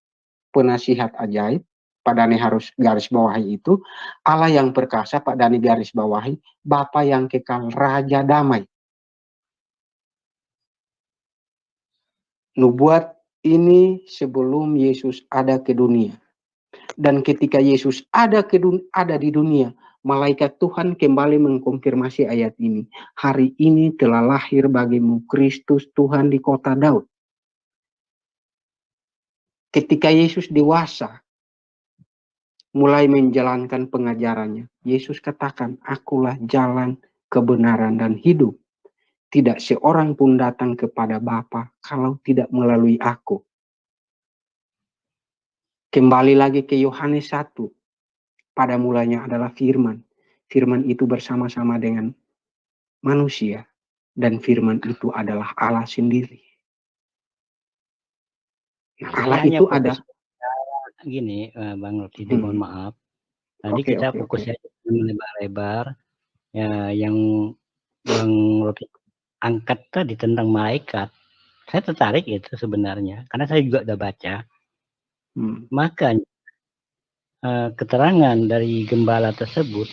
Penasihat Ajaib. Pak Dani harus garis bawahi itu. Allah yang perkasa, Pak Dani garis bawahi. Bapa yang kekal, Raja Damai. Nubuat ini sebelum Yesus ada ke dunia. Dan ketika Yesus ada di dunia, malaikat Tuhan kembali mengkonfirmasi ayat ini. Hari ini telah lahir bagimu Kristus Tuhan di kota Daud. Ketika Yesus dewasa, mulai menjalankan pengajarannya, Yesus katakan, akulah jalan, kebenaran, dan hidup. Tidak seorang pun datang kepada Bapa kalau tidak melalui aku. Kembali lagi ke Yohanes 1. Pada mulanya adalah firman. Firman itu bersama-sama dengan manusia. Dan firman itu adalah Allah sendiri. Nah, Allah itu ada. Gini, Bang Rocky, mohon maaf. Tadi kita fokusnya lebar-lebar. Ya, yang Bang Rocky angkat tadi tentang malaikat. Saya tertarik itu sebenarnya. Karena saya juga udah baca. Makanya keterangan dari gembala tersebut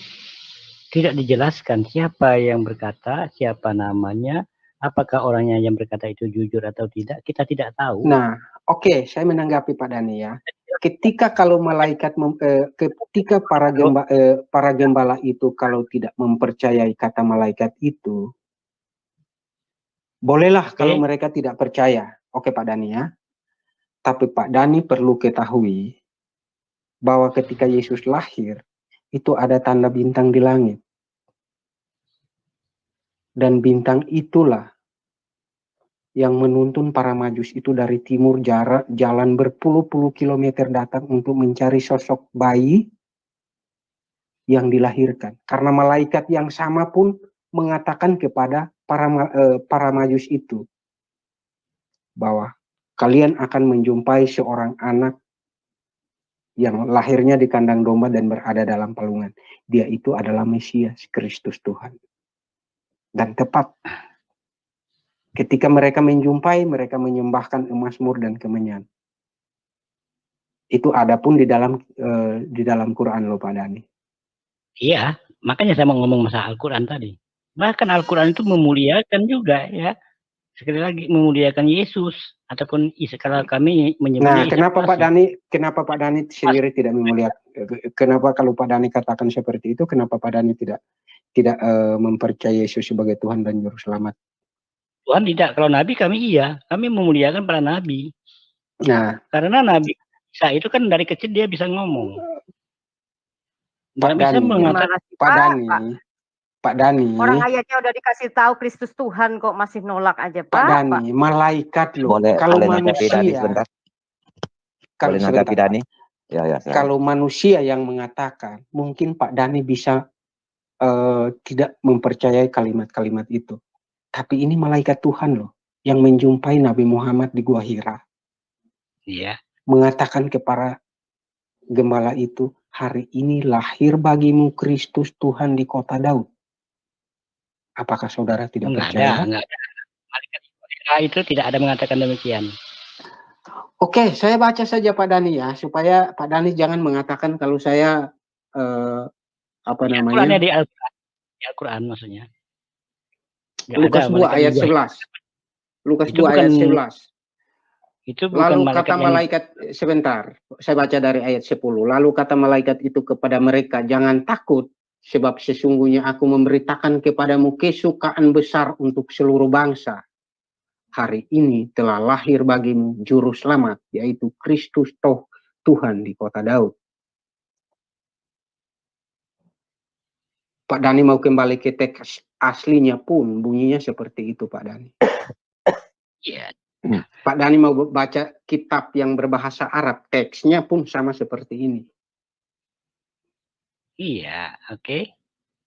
tidak dijelaskan siapa yang berkata, siapa namanya, apakah orangnya yang berkata itu jujur atau tidak, kita tidak tahu. Nah, oke, saya menanggapi Pak Dani ya. Ketika kalau malaikat, ketika para gembala itu kalau tidak mempercayai kata malaikat itu, bolehlah kalau mereka tidak percaya. Oke Pak Dani ya. Tapi Pak Dani perlu ketahui bahwa ketika Yesus lahir, itu ada tanda bintang di langit. Dan bintang itulah yang menuntun para majus itu dari timur jalan berpuluh-puluh kilometer datang untuk mencari sosok bayi yang dilahirkan. Karena malaikat yang sama pun mengatakan kepada para majus itu bahwa kalian akan menjumpai seorang anak yang lahirnya di kandang domba dan berada dalam palungan. Dia itu adalah Mesias, Kristus Tuhan. Dan tepat ketika mereka menjumpai, mereka menyembahkan emas, mur, dan kemenyan. Itu ada pun di dalam Quran loh Pak Dani. Iya, makanya saya mau ngomong masalah Al-Quran tadi. Bahkan Al-Quran itu memuliakan juga ya. Sekali lagi memuliakan Yesus ataupun kalau kami menyebutnya. Nah, kenapa Pak Dani sendiri tidak memuliakan? Kenapa kalau Pak Dani katakan seperti itu, kenapa Pak Dani tidak mempercayai Yesus sebagai Tuhan dan Juru Selamat? Tuhan tidak, kalau Nabi kami iya, kami memuliakan para Nabi. Nah, karena Nabi Isa itu kan dari kecil dia bisa ngomong. Pak Dani. Orang ayatnya udah dikasih tahu Kristus Tuhan kok masih nolak aja Pak. Pak Dani, malaikat loh. Kalau manusia, kalau manusia yang mengatakan, mungkin Pak Dani bisa tidak mempercayai kalimat-kalimat itu. Tapi ini malaikat Tuhan loh, yang menjumpai Nabi Muhammad di Gua Hira. Iya. Mengatakan kepada gembala itu, hari ini lahir bagimu Kristus Tuhan di kota Daud. Apakah saudara tidak percaya? Enggak ada. Malaikat itu tidak ada mengatakan demikian. Oke, saya baca saja Pak Dani ya, supaya Pak Dani jangan mengatakan kalau saya namanya? Di Al-Quran maksudnya. Lukas 2 ayat 11. Lukas 2 ayat 11. Itu lalu kata malaikat, sebentar, saya baca dari ayat 10. Lalu kata malaikat itu kepada mereka, jangan takut, sebab sesungguhnya aku memberitakan kepadamu kesukaan besar untuk seluruh bangsa. Hari ini telah lahir bagimu Juru Selamat, yaitu Kristus Tuhan di kota Daud. Pak Dani mau kembali ke teks aslinya pun bunyinya seperti itu Pak Dani. Iya. Pak Dhani mau baca kitab yang berbahasa Arab, teksnya pun sama seperti ini. Iya, oke.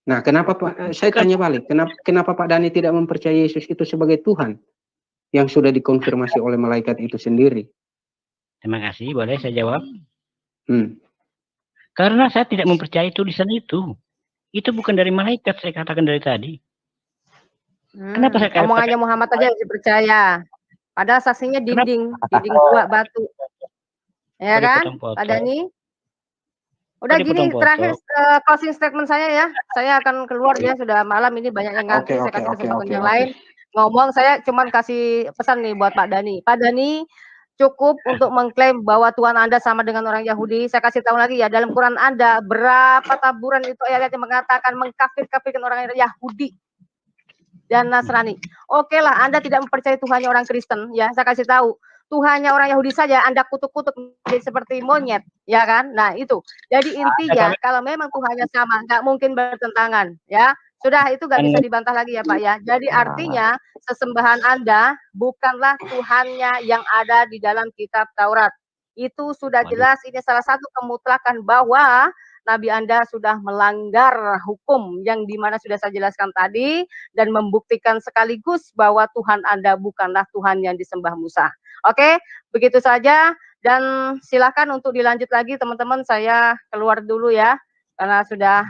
Nah, kenapa Pak? Saya tanya balik, kenapa Pak Dhani tidak mempercayai Yesus itu sebagai Tuhan yang sudah dikonfirmasi oleh malaikat itu sendiri? Terima kasih, boleh saya jawab? Karena saya tidak mempercayai tulisan itu. Itu bukan dari malaikat, saya katakan dari tadi. Kenapa saya katakan? Omongannya Muhammad aja yang dipercaya. Padahal saksinya dinding gua batu. Ya kan, Pak Dhani? Udah gini, terakhir closing statement saya ya. Saya akan keluar ya, sudah malam ini banyak yang ngantri, saya kasih kesempatan yang lain. Ngomong, saya cuman kasih pesan nih buat Pak Dhani. Pak Dhani, cukup untuk mengklaim bahwa Tuhan Anda sama dengan orang Yahudi. Saya kasih tahu lagi ya, dalam Quran Anda, berapa taburan itu ayat yang mengatakan mengkafir-kafirkan orang Yahudi dan Nasrani. Oke lah, Anda tidak mempercayai Tuhannya orang Kristen, ya. Saya kasih tahu. Tuhannya orang Yahudi saja Anda kutuk-kutuk menjadi seperti monyet, ya kan? Nah, itu. Jadi intinya kalau memang Tuhannya sama, nggak mungkin bertentangan, ya. Sudah, itu nggak bisa dibantah lagi ya Pak ya. Jadi artinya sesembahan Anda bukanlah Tuhannya yang ada di dalam kitab Taurat. Itu sudah jelas, ini salah satu kemutlakan bahwa Nabi Anda sudah melanggar hukum yang dimana sudah saya jelaskan tadi dan membuktikan sekaligus bahwa Tuhan Anda bukanlah Tuhan yang disembah Musa. Oke, begitu saja dan silakan untuk dilanjut lagi teman-teman. Saya keluar dulu ya karena sudah